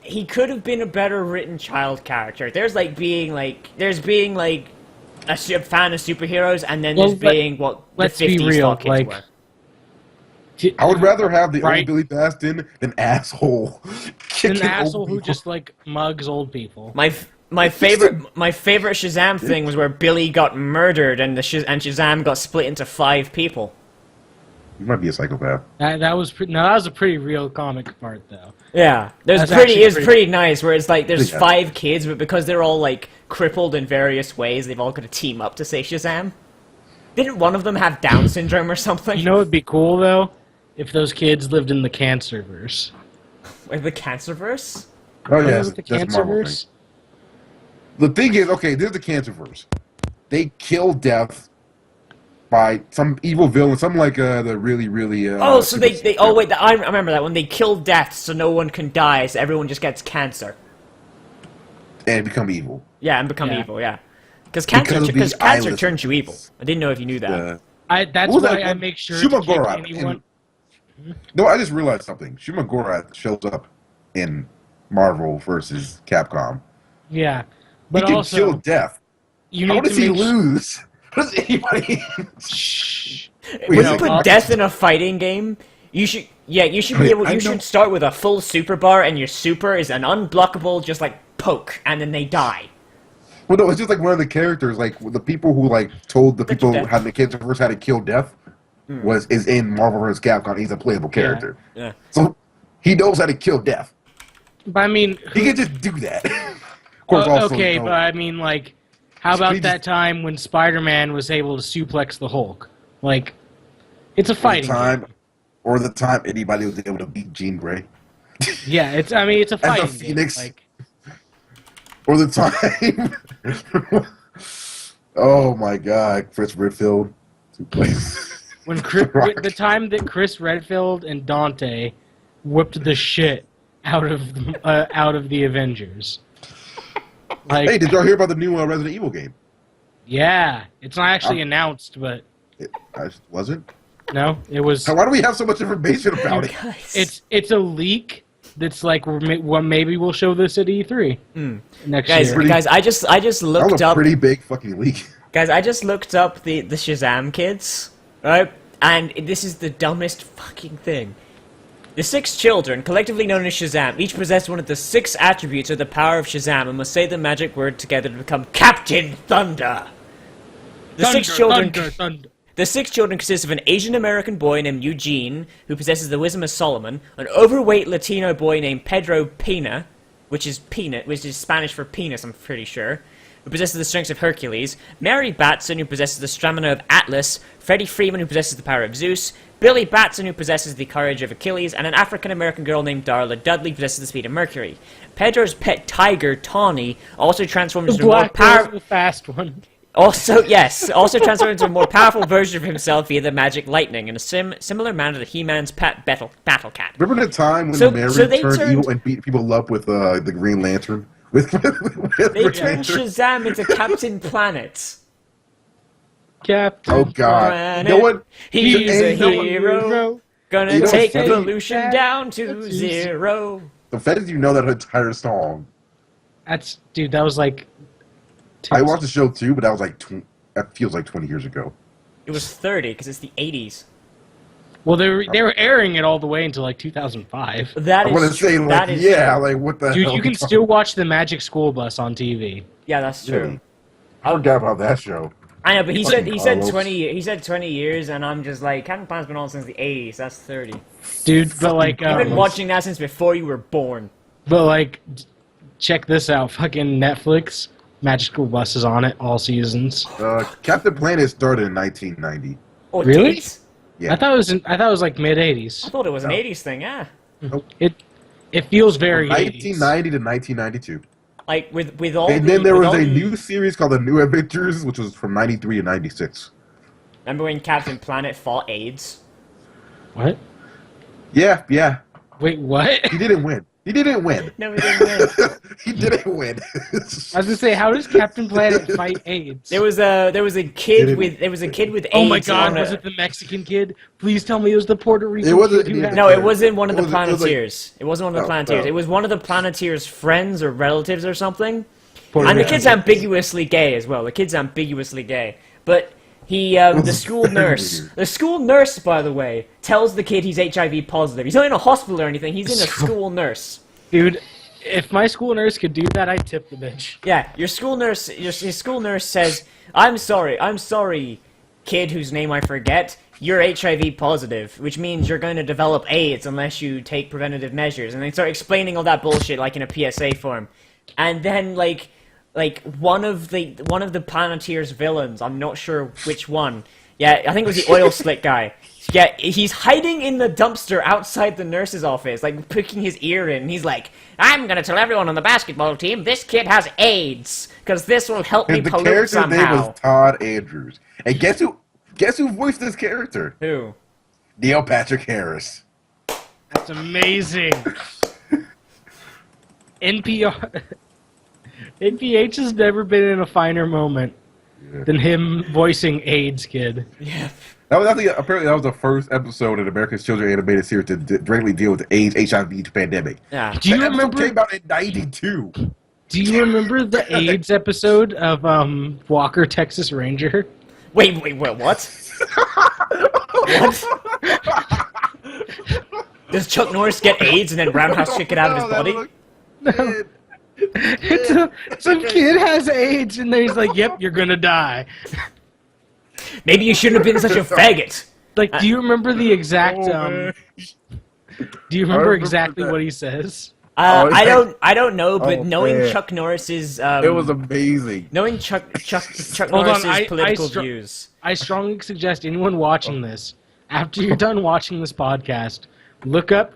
Speaker 1: he could have been a better written child character. There's being a fan of superheroes, and then
Speaker 3: Well,
Speaker 1: there's being what the
Speaker 3: let's be
Speaker 1: 50s
Speaker 3: real,
Speaker 1: thought kids
Speaker 3: like-
Speaker 1: were.
Speaker 2: I would rather have the
Speaker 3: Right.
Speaker 2: old Billy Batson than asshole.
Speaker 3: an
Speaker 2: kicking
Speaker 3: asshole
Speaker 2: old
Speaker 3: who
Speaker 2: people.
Speaker 3: just like mugs old people.
Speaker 1: My favorite Shazam thing was where Billy got murdered and and Shazam got split into 5 people.
Speaker 2: You might be a psychopath.
Speaker 3: That was that was a pretty real comic part though.
Speaker 1: Yeah,
Speaker 3: That's
Speaker 1: it
Speaker 3: actually
Speaker 1: was
Speaker 3: pretty-
Speaker 1: pretty nice. Where it's like there's
Speaker 2: Yeah.
Speaker 1: 5 kids, but because they're all like crippled in various ways, they've all got to team up to say Shazam. Didn't one of them have Down syndrome or something?
Speaker 3: You know what'd be cool though? If those kids lived in the Cancerverse.
Speaker 1: Like the Cancerverse.
Speaker 2: Oh
Speaker 3: Remember
Speaker 2: yes,
Speaker 3: with the
Speaker 2: that's Marvel thing.
Speaker 3: Cancerverse?
Speaker 2: The thing is, okay, there's the Cancerverse. They kill Death by some evil villain, something like the really.
Speaker 1: Oh, so they oh wait, I remember that when they kill Death, so no one can die, so everyone just gets cancer.
Speaker 2: and become evil.
Speaker 1: Yeah, and become
Speaker 3: Yeah.
Speaker 1: evil. Yeah,
Speaker 2: Because of the
Speaker 1: because cancer
Speaker 2: eyeless
Speaker 1: turns you evil. I didn't know if you knew that.
Speaker 3: That's
Speaker 2: What was
Speaker 3: why
Speaker 2: that
Speaker 3: I
Speaker 2: one?
Speaker 3: make sure to kick
Speaker 2: Shumagora
Speaker 3: anyone.
Speaker 2: No, I just realized something. Shumagora shows up in Marvel versus Capcom.
Speaker 3: Yeah,
Speaker 2: He
Speaker 3: but
Speaker 2: can
Speaker 3: also
Speaker 2: kill Death.
Speaker 3: you
Speaker 2: How
Speaker 3: need
Speaker 2: does
Speaker 3: to
Speaker 2: he
Speaker 3: make
Speaker 2: lose? How does anybody?
Speaker 3: Shh.
Speaker 2: Wait,
Speaker 1: When
Speaker 2: is
Speaker 1: you
Speaker 2: it-
Speaker 1: put Death in a fighting game, you should be able.
Speaker 2: I
Speaker 1: You
Speaker 2: know-
Speaker 1: should start with a full super bar, and your super is an unblockable, just like poke, and then they die.
Speaker 2: Well, no, it's just like one of the characters, like the people who like told the people
Speaker 1: Death.
Speaker 2: how the kids first how to kill Death is in Marvel vs. Capcom. He's a playable character,
Speaker 1: Yeah.
Speaker 2: so he knows how to kill Death.
Speaker 3: But I mean,
Speaker 2: He can just do that. Of course, also,
Speaker 3: okay,
Speaker 2: you know,
Speaker 3: but I mean, like, how
Speaker 2: He
Speaker 3: about
Speaker 2: just-
Speaker 3: that time when Spider-Man was able to suplex the Hulk? Like, it's a
Speaker 2: or the
Speaker 3: fighting
Speaker 2: time,
Speaker 3: game.
Speaker 2: or the time anybody was able to beat Jean Grey,
Speaker 3: Yeah, it's. I mean, it's a
Speaker 2: As a
Speaker 3: fighting
Speaker 2: Phoenix.
Speaker 3: game. Like,
Speaker 2: or the time. Oh my God, Chris Redfield.
Speaker 3: when Chris,
Speaker 2: Rock.
Speaker 3: the time that Chris Redfield and Dante whipped the shit out of the Avengers. Like,
Speaker 2: Hey, did y'all hear about the new Resident Evil game?
Speaker 3: yeah, it's not actually announced, but
Speaker 2: Was it?
Speaker 3: no, it was.
Speaker 2: Why do we have so much information about it?
Speaker 1: Guys,
Speaker 3: It's a leak that's like maybe we'll show this at E3 next
Speaker 1: guys,
Speaker 3: year.
Speaker 2: pretty-
Speaker 1: guys, I just
Speaker 2: That
Speaker 1: looked
Speaker 2: was a
Speaker 1: up.
Speaker 2: pretty big fucking leak.
Speaker 1: Guys, I just looked up the Shazam kids, right? And this is the dumbest fucking thing. The 6 children, collectively known as Shazam, each possess one of the 6 attributes of the power of Shazam and must say the magic word together to become Captain Thunder. The six children.
Speaker 3: Thunder.
Speaker 1: The 6 children consist of an Asian American boy named Eugene, who possesses the wisdom of Solomon, an overweight Latino boy named Pedro Pina, which is Spanish for penis, I'm pretty sure, who possesses the strength of Hercules, Mary Batson, who possesses the stamina of Atlas, Freddie Freeman, who possesses the power of Zeus, Billy Batson, who possesses the courage of Achilles, and an African-American girl named Darla Dudley possesses the speed of Mercury. Pedro's pet tiger, Tawny, also transforms
Speaker 3: The
Speaker 1: into a more
Speaker 3: black girl's
Speaker 1: powerful...
Speaker 3: the fast one.
Speaker 1: Also transforms into a more powerful version of himself via the magic lightning, in a similar manner to He-Man's pet Battle Cat.
Speaker 2: Remember the time when
Speaker 1: So
Speaker 2: Mary
Speaker 1: they
Speaker 2: turned
Speaker 1: turned-
Speaker 2: evil and beat people up with the Green Lantern? With
Speaker 1: They
Speaker 2: Green
Speaker 1: turned
Speaker 2: Lantern?
Speaker 1: Shazam into Captain Planet.
Speaker 3: Captain.
Speaker 2: Oh God!
Speaker 1: Planet.
Speaker 2: You know what?
Speaker 1: He's a
Speaker 2: Ain't no one-
Speaker 1: hero. Gonna
Speaker 2: You know
Speaker 1: take
Speaker 2: what's funny?
Speaker 1: evolution down to zero.
Speaker 2: The fact that you know that entire song.
Speaker 3: That's dude. That was like.
Speaker 2: I watched the show too, but that was like that feels like 20 years ago.
Speaker 1: It was 30 because it's the 80s.
Speaker 3: Well, they were airing it all the way until like 2005.
Speaker 1: That
Speaker 2: I
Speaker 1: is
Speaker 2: want to say
Speaker 1: true.
Speaker 2: like
Speaker 1: That is
Speaker 2: yeah,
Speaker 1: true.
Speaker 2: like what the
Speaker 3: Dude,
Speaker 2: hell?
Speaker 3: you can still watch the Magic School Bus on TV.
Speaker 1: Yeah, that's
Speaker 2: Yeah.
Speaker 1: true.
Speaker 2: I forgot about that show.
Speaker 1: I know, but he said
Speaker 2: Carlos.
Speaker 1: 20 years, and I'm just like, Captain Planet's been on since the 80s. That's 30.
Speaker 3: Dude, but like,
Speaker 1: I've been
Speaker 2: Carlos.
Speaker 1: watching that since before you were born.
Speaker 3: check this out. Fucking Netflix. Magic School Bus is on it all seasons.
Speaker 2: Captain Planet started in 1990.
Speaker 1: Oh,
Speaker 3: Really?
Speaker 1: did it?
Speaker 2: Yeah.
Speaker 3: I thought it was like mid
Speaker 1: I
Speaker 3: 80s.
Speaker 1: thought it was an
Speaker 2: No.
Speaker 1: 80s thing, yeah.
Speaker 3: It feels very 80s.
Speaker 2: 1990 to 1992.
Speaker 1: Like with all.
Speaker 2: And
Speaker 1: the,
Speaker 2: then there
Speaker 1: with
Speaker 2: was
Speaker 1: all
Speaker 2: a
Speaker 1: the-
Speaker 2: new series called The New Adventures, which was from 93 to 96.
Speaker 1: Remember when Captain Planet fought AIDS?
Speaker 3: What?
Speaker 2: Yeah.
Speaker 3: Wait, what?
Speaker 2: He didn't win. He didn't win.
Speaker 1: No, he didn't win.
Speaker 2: He didn't win.
Speaker 3: I was gonna say, how does Captain Planet fight AIDS?
Speaker 1: There was a kid with AIDS.
Speaker 3: Oh my God!
Speaker 1: on a-
Speaker 3: Was it the Mexican kid? Please tell me it was the Puerto Rican
Speaker 2: It wasn't-
Speaker 3: kid who had
Speaker 1: No, it wasn't one of the
Speaker 2: It was like-
Speaker 1: Planeteers. It wasn't one of the
Speaker 2: Oh,
Speaker 1: Planeteers.
Speaker 2: oh.
Speaker 1: It was one of the Planeteers' friends or relatives or something.
Speaker 3: Puerto
Speaker 1: And the
Speaker 3: Rican.
Speaker 1: kid's ambiguously gay as well. The kid's ambiguously gay. But he, the school nurse, by the way, tells the kid he's HIV positive. He's not in a hospital or anything. He's in a school nurse.
Speaker 3: Dude, if my school nurse could do that, I'd tip the bitch.
Speaker 1: Yeah, your school nurse says, I'm sorry, kid whose name I forget, you're HIV positive, which means you're going to develop AIDS unless you take preventative measures. And they start explaining all that bullshit like in a PSA form. And then like one of the Planeteer's villains, I'm not sure which one. Yeah, I think it was the oil slick guy. Yeah, he's hiding in the dumpster outside the nurse's office, like poking his ear in. And he's like, I'm gonna tell everyone on the basketball team this kid has AIDS, because this will help me
Speaker 2: And the
Speaker 1: pollute
Speaker 2: character's name
Speaker 1: somehow.
Speaker 2: was Todd Andrews. And guess who voiced this character?
Speaker 1: Who?
Speaker 2: Neil Patrick Harris.
Speaker 3: That's amazing. NPR. NPH has never been in a finer moment than him voicing AIDS Kid.
Speaker 1: Yeah.
Speaker 2: Apparently that was the first episode of America's Children animated series to directly deal with the AIDS HIV pandemic.
Speaker 1: Yeah.
Speaker 3: Do you
Speaker 2: That episode
Speaker 3: remember?
Speaker 2: came out in 92.
Speaker 3: Do you remember the AIDS episode of Walker Texas Ranger?
Speaker 1: Wait, what? What? Does Chuck Norris get AIDS and then Roundhouse kick it out of his body?
Speaker 3: Some kid has AIDS and then he's like, "Yep, you're gonna die."
Speaker 1: Maybe you shouldn't have been such a faggot.
Speaker 3: Like, do you remember the exact?
Speaker 2: Oh,
Speaker 3: Do you remember
Speaker 2: remember
Speaker 3: exactly
Speaker 2: that.
Speaker 3: what he says?
Speaker 2: Oh,
Speaker 1: I don't know, but
Speaker 2: Oh,
Speaker 1: knowing
Speaker 2: man.
Speaker 1: Chuck Norris's
Speaker 2: It was amazing.
Speaker 1: knowing Chuck
Speaker 3: Hold on,
Speaker 1: Norris's political
Speaker 3: str-
Speaker 1: views.
Speaker 3: I strongly suggest anyone watching this, after you're done watching this podcast, look up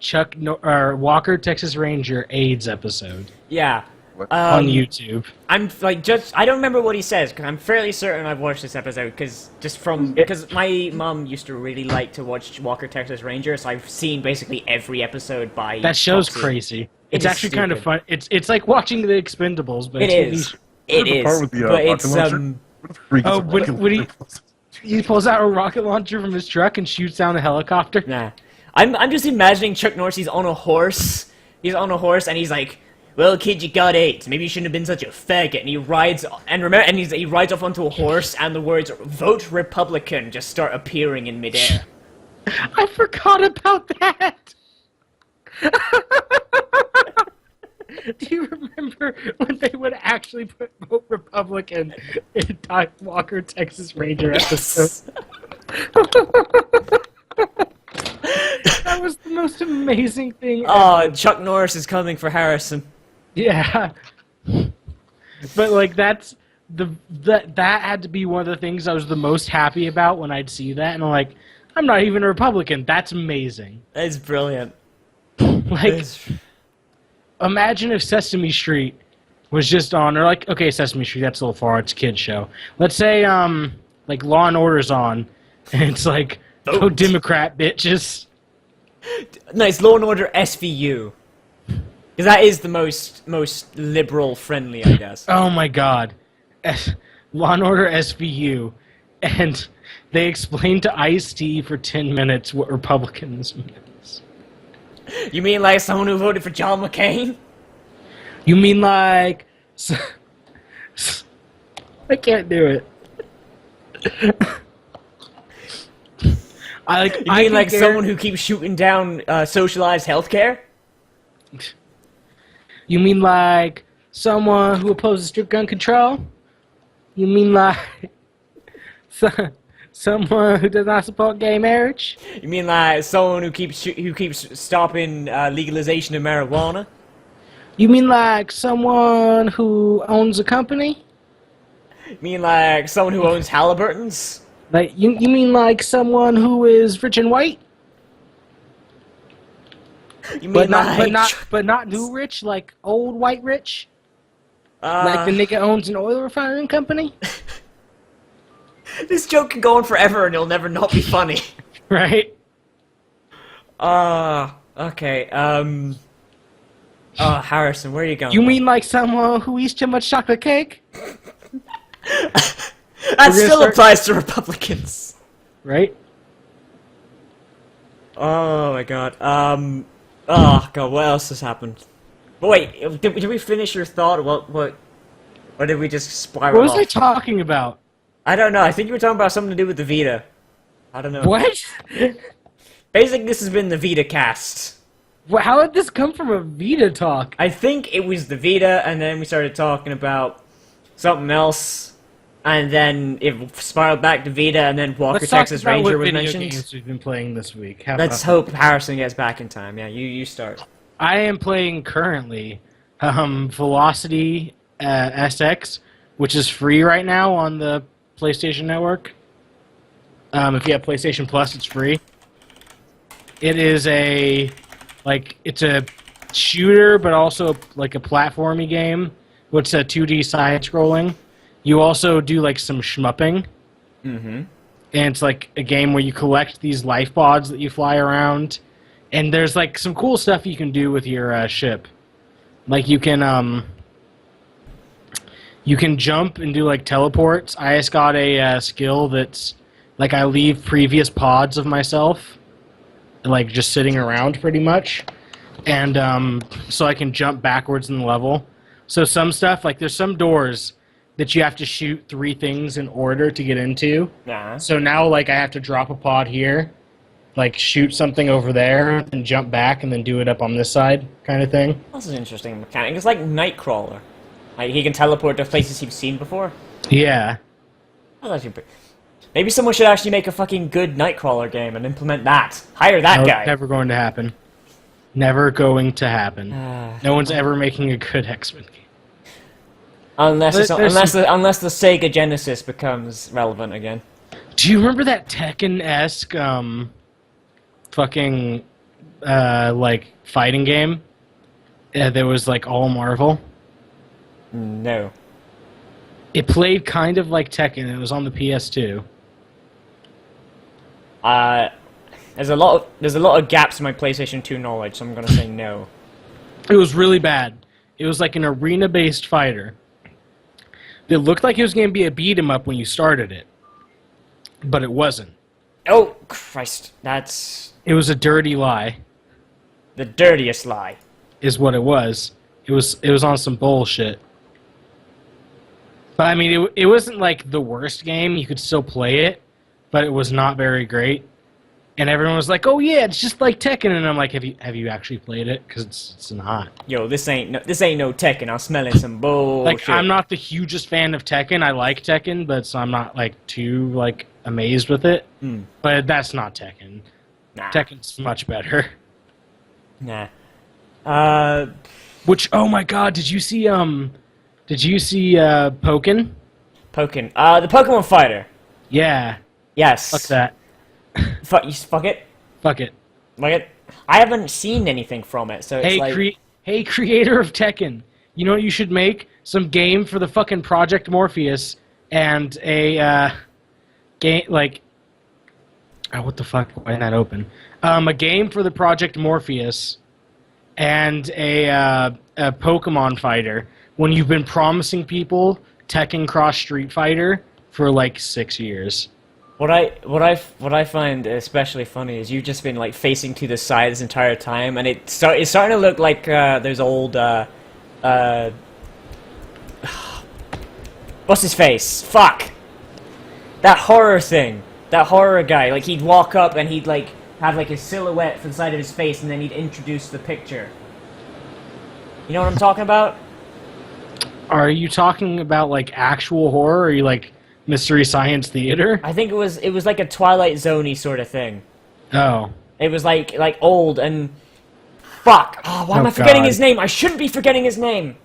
Speaker 3: Walker Texas Ranger AIDS episode
Speaker 1: Yeah.
Speaker 3: on YouTube.
Speaker 1: I'm like I don't remember what he says because I'm fairly certain I've watched this episode because my mom used to really like to watch Walker Texas Ranger, so I've seen basically every episode by
Speaker 3: That show's
Speaker 1: Foxy.
Speaker 3: crazy.
Speaker 1: It
Speaker 3: It's
Speaker 1: is
Speaker 3: actually kind of
Speaker 1: stupid.
Speaker 3: fun. It's like watching The Expendables, but
Speaker 1: It
Speaker 3: it's
Speaker 1: is. It
Speaker 2: The part
Speaker 1: is.
Speaker 2: with the,
Speaker 1: But
Speaker 2: rocket
Speaker 1: it's
Speaker 2: launcher? What the freak is
Speaker 3: Oh,
Speaker 2: a
Speaker 3: when-
Speaker 2: rocket
Speaker 3: when he-
Speaker 2: launcher?
Speaker 3: he pulls out a rocket launcher from his truck and shoots down a helicopter.
Speaker 1: Nah. I'm just imagining Chuck Norris, he's on a horse. He's on a horse and he's like, well, kid, you got AIDS. Maybe you shouldn't have been such a faggot. And he rides he rides off onto a horse, and the words "Vote Republican" just start appearing in midair.
Speaker 3: I forgot about that. Do you remember when they would actually put vote Republican in Doc Walker Texas Ranger episode? That was the most amazing thing.
Speaker 1: Oh, Chuck Norris is coming for Harrison.
Speaker 3: Yeah. But like that's that had to be one of the things I was the most happy about when I'd see that, and I'm like, I'm not even a Republican. That's amazing.
Speaker 1: That's brilliant.
Speaker 3: Like, imagine if Sesame Street was just on, or like, okay, Sesame Street, that's a little far. It's a kid's show. Let's say, like Law and Order's on, and it's like, oh, Democrat bitches.
Speaker 1: Nice, Law and Order SVU. Because that is the most liberal friendly, I guess.
Speaker 3: Oh my God, Law and Order SVU, and they explained to Ice-T for 10 minutes what Republicanism is.
Speaker 1: You mean like someone who voted for John McCain?
Speaker 3: You mean like... I can't do it.
Speaker 1: You mean like someone who keeps shooting down socialized healthcare?
Speaker 3: You mean like someone who opposes strict gun control? You mean like someone who does not support gay marriage?
Speaker 1: You mean like someone who keeps stopping legalization of marijuana?
Speaker 3: You mean like someone who owns a company?
Speaker 1: You mean like someone who owns Halliburton's?
Speaker 3: Like you mean like someone who is rich and white?
Speaker 1: You mean
Speaker 3: but not new rich, like old white rich? Like the nigga owns an oil refining company?
Speaker 1: This joke can go on forever and it'll never not be funny.
Speaker 3: Right?
Speaker 1: Okay, Harrison, where are you going?
Speaker 3: You mean like someone who eats too much chocolate cake?
Speaker 1: That still applies to Republicans.
Speaker 3: Right?
Speaker 1: Oh my god, oh god, what else has happened? But wait, did we finish your thought? Or did we just spiral
Speaker 3: What was
Speaker 1: off?
Speaker 3: I talking about?
Speaker 1: I don't know, I think you were talking about something to do with the Vita. I don't know.
Speaker 3: What?
Speaker 1: Basically, this has been the Vita cast.
Speaker 3: How did this come from a Vita talk?
Speaker 1: I think it was the Vita, and then we started talking about something else, and then it spiraled back to Vita, and then Walker Texas Ranger was mentioned.
Speaker 3: Games we've been playing this week.
Speaker 1: Let's hope Harrison gets back in time. Yeah, you start.
Speaker 3: I am playing currently Velocity SX, which is free right now on the PlayStation Network. If you have PlayStation Plus, it's free. It is it's a shooter, but also like a platformy game. It's a 2D side scrolling. You also do like some shmupping.
Speaker 1: Mm-hmm.
Speaker 3: And it's like a game where you collect these life pods that you fly around. And there's like some cool stuff you can do with your ship. Like you can jump and do like teleports. I just got a skill that's like I leave previous pods of myself like just sitting around pretty much. And so I can jump backwards in the level. So some stuff, like there's some doors that you have to shoot 3 things in order to get into. So now like I have to drop a pod here, like shoot something over there, and jump back and then do it up on this side kind of thing.
Speaker 1: That's an interesting mechanic. It's like Nightcrawler. Like he can teleport to places he's seen before.
Speaker 3: Yeah.
Speaker 1: That's actually pretty... Maybe someone should actually make a fucking good Nightcrawler game and implement that. Hire that guy.
Speaker 3: Never going to happen. Never going to happen. No one's ever making a good X-Men game.
Speaker 1: Unless the Sega Genesis becomes relevant again.
Speaker 3: Do you remember that Tekken-esque fucking like fighting game that was like all Marvel?
Speaker 1: No.
Speaker 3: It played kind of like Tekken. It was on the PS2.
Speaker 1: There's a lot of gaps in my PlayStation 2 knowledge, so I'm gonna say no.
Speaker 3: It was really bad. It was like an arena-based fighter. It looked like it was going to be a beat-em-up when you started it, but it wasn't.
Speaker 1: Oh Christ, that's...
Speaker 3: It was a dirty lie.
Speaker 1: The dirtiest lie.
Speaker 3: Is what it was. It was on some bullshit. But I mean, it wasn't like the worst game. You could still play it, but it was not very great. And everyone was like, "Oh yeah, it's just like Tekken." And I'm like, "Have you actually played it? Because it's not."
Speaker 1: Yo, this ain't no Tekken. I'm smelling some bullshit.
Speaker 3: Like, I'm not the hugest fan of Tekken. I like Tekken, but so I'm not like too like amazed with it. But that's not Tekken.
Speaker 1: Nah.
Speaker 3: Tekken's much better.
Speaker 1: Nah.
Speaker 3: Which, oh my god, did you see Pokken?
Speaker 1: The Pokemon Fighter.
Speaker 3: Yeah.
Speaker 1: Yes.
Speaker 3: Fuck that.
Speaker 1: Fuck it.
Speaker 3: Fuck it.
Speaker 1: Fuck it. I haven't seen anything from it, so it's
Speaker 3: Hey, creator of Tekken. You know what you should make? Some game for the fucking Project Morpheus and a game like. Oh, what the fuck? Why isn't that open? A game for the Project Morpheus and a Pokemon fighter. When you've been promising people Tekken Cross Street Fighter for like 6 years.
Speaker 1: What I find especially funny is you've just been like facing to the side this entire time, and it's starting to look like there's old what's his face? Fuck, that horror thing, that horror guy. Like he'd walk up and he'd like have like his silhouette from the side of his face, and then he'd introduce the picture. You know what I'm talking about?
Speaker 3: Are you talking about like actual horror, or are you like Mystery Science Theater?
Speaker 1: I think it was like a Twilight Zone-y sort of thing.
Speaker 3: Oh.
Speaker 1: It was like old and fuck. Oh, why am I forgetting
Speaker 3: God.
Speaker 1: his name? I shouldn't be forgetting his name.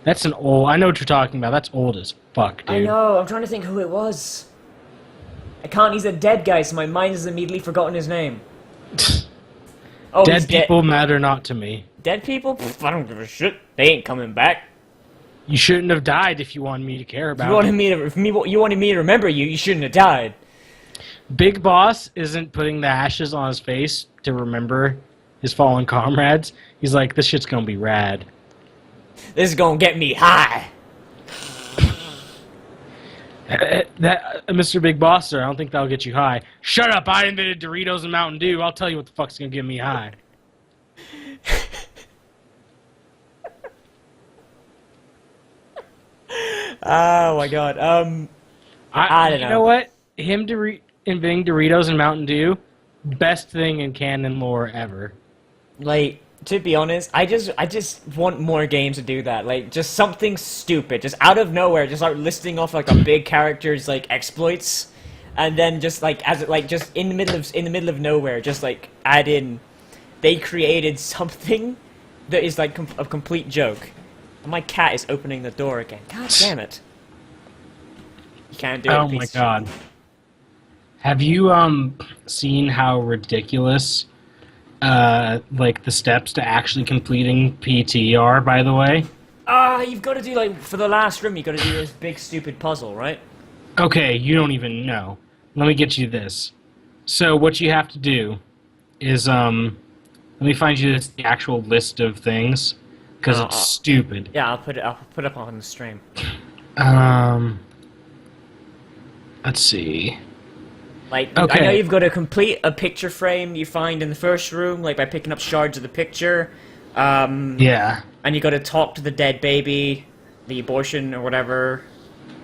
Speaker 3: That's an old... I know what you're talking about. That's old as fuck, dude.
Speaker 1: I know. I'm trying to think who it was. I can't. He's a dead guy, so my mind has immediately forgotten his name. Oh,
Speaker 3: Dead
Speaker 1: he's
Speaker 3: people matter not to me.
Speaker 1: Dead people? Pfft, I don't give a shit. They ain't coming back.
Speaker 3: You shouldn't have died if you wanted me to care about
Speaker 1: You wanted me to remember you. You shouldn't have died.
Speaker 3: Big Boss isn't putting the ashes on his face to remember his fallen comrades. He's like, this shit's gonna be rad.
Speaker 1: This is gonna get me high.
Speaker 3: Mr. Big Boss, sir, I don't think that'll get you high. Shut up! I invented Doritos and Mountain Dew. I'll tell you what the fuck's gonna get me high.
Speaker 1: Oh my god. I don't know.
Speaker 3: You know what? Him inventing Doritos and Mountain Dew, best thing in canon lore ever.
Speaker 1: Like, to be honest, I just want more games to do that. Like, just something stupid, just out of nowhere, just start listing off like a big character's like exploits, and then just like just in the middle of nowhere, just like add in, they created something that is like a complete joke. And my cat is opening the door again. God damn it! You can't do it.
Speaker 3: Oh my god. Have you seen how ridiculous like the steps to actually completing PT are, by the way?
Speaker 1: You've got to do like for the last room. You got to do this big stupid puzzle, right?
Speaker 3: Okay, you don't even know. Let me get you this. So what you have to do is let me find you the actual list of things because it's stupid.
Speaker 1: Yeah, I'll put it up on the stream.
Speaker 3: Let's see.
Speaker 1: Like,
Speaker 3: Okay.
Speaker 1: I know you've got to complete a picture frame you find in the first room, like by picking up shards of the picture.
Speaker 3: Yeah.
Speaker 1: And you got to talk to the dead baby, the abortion or whatever.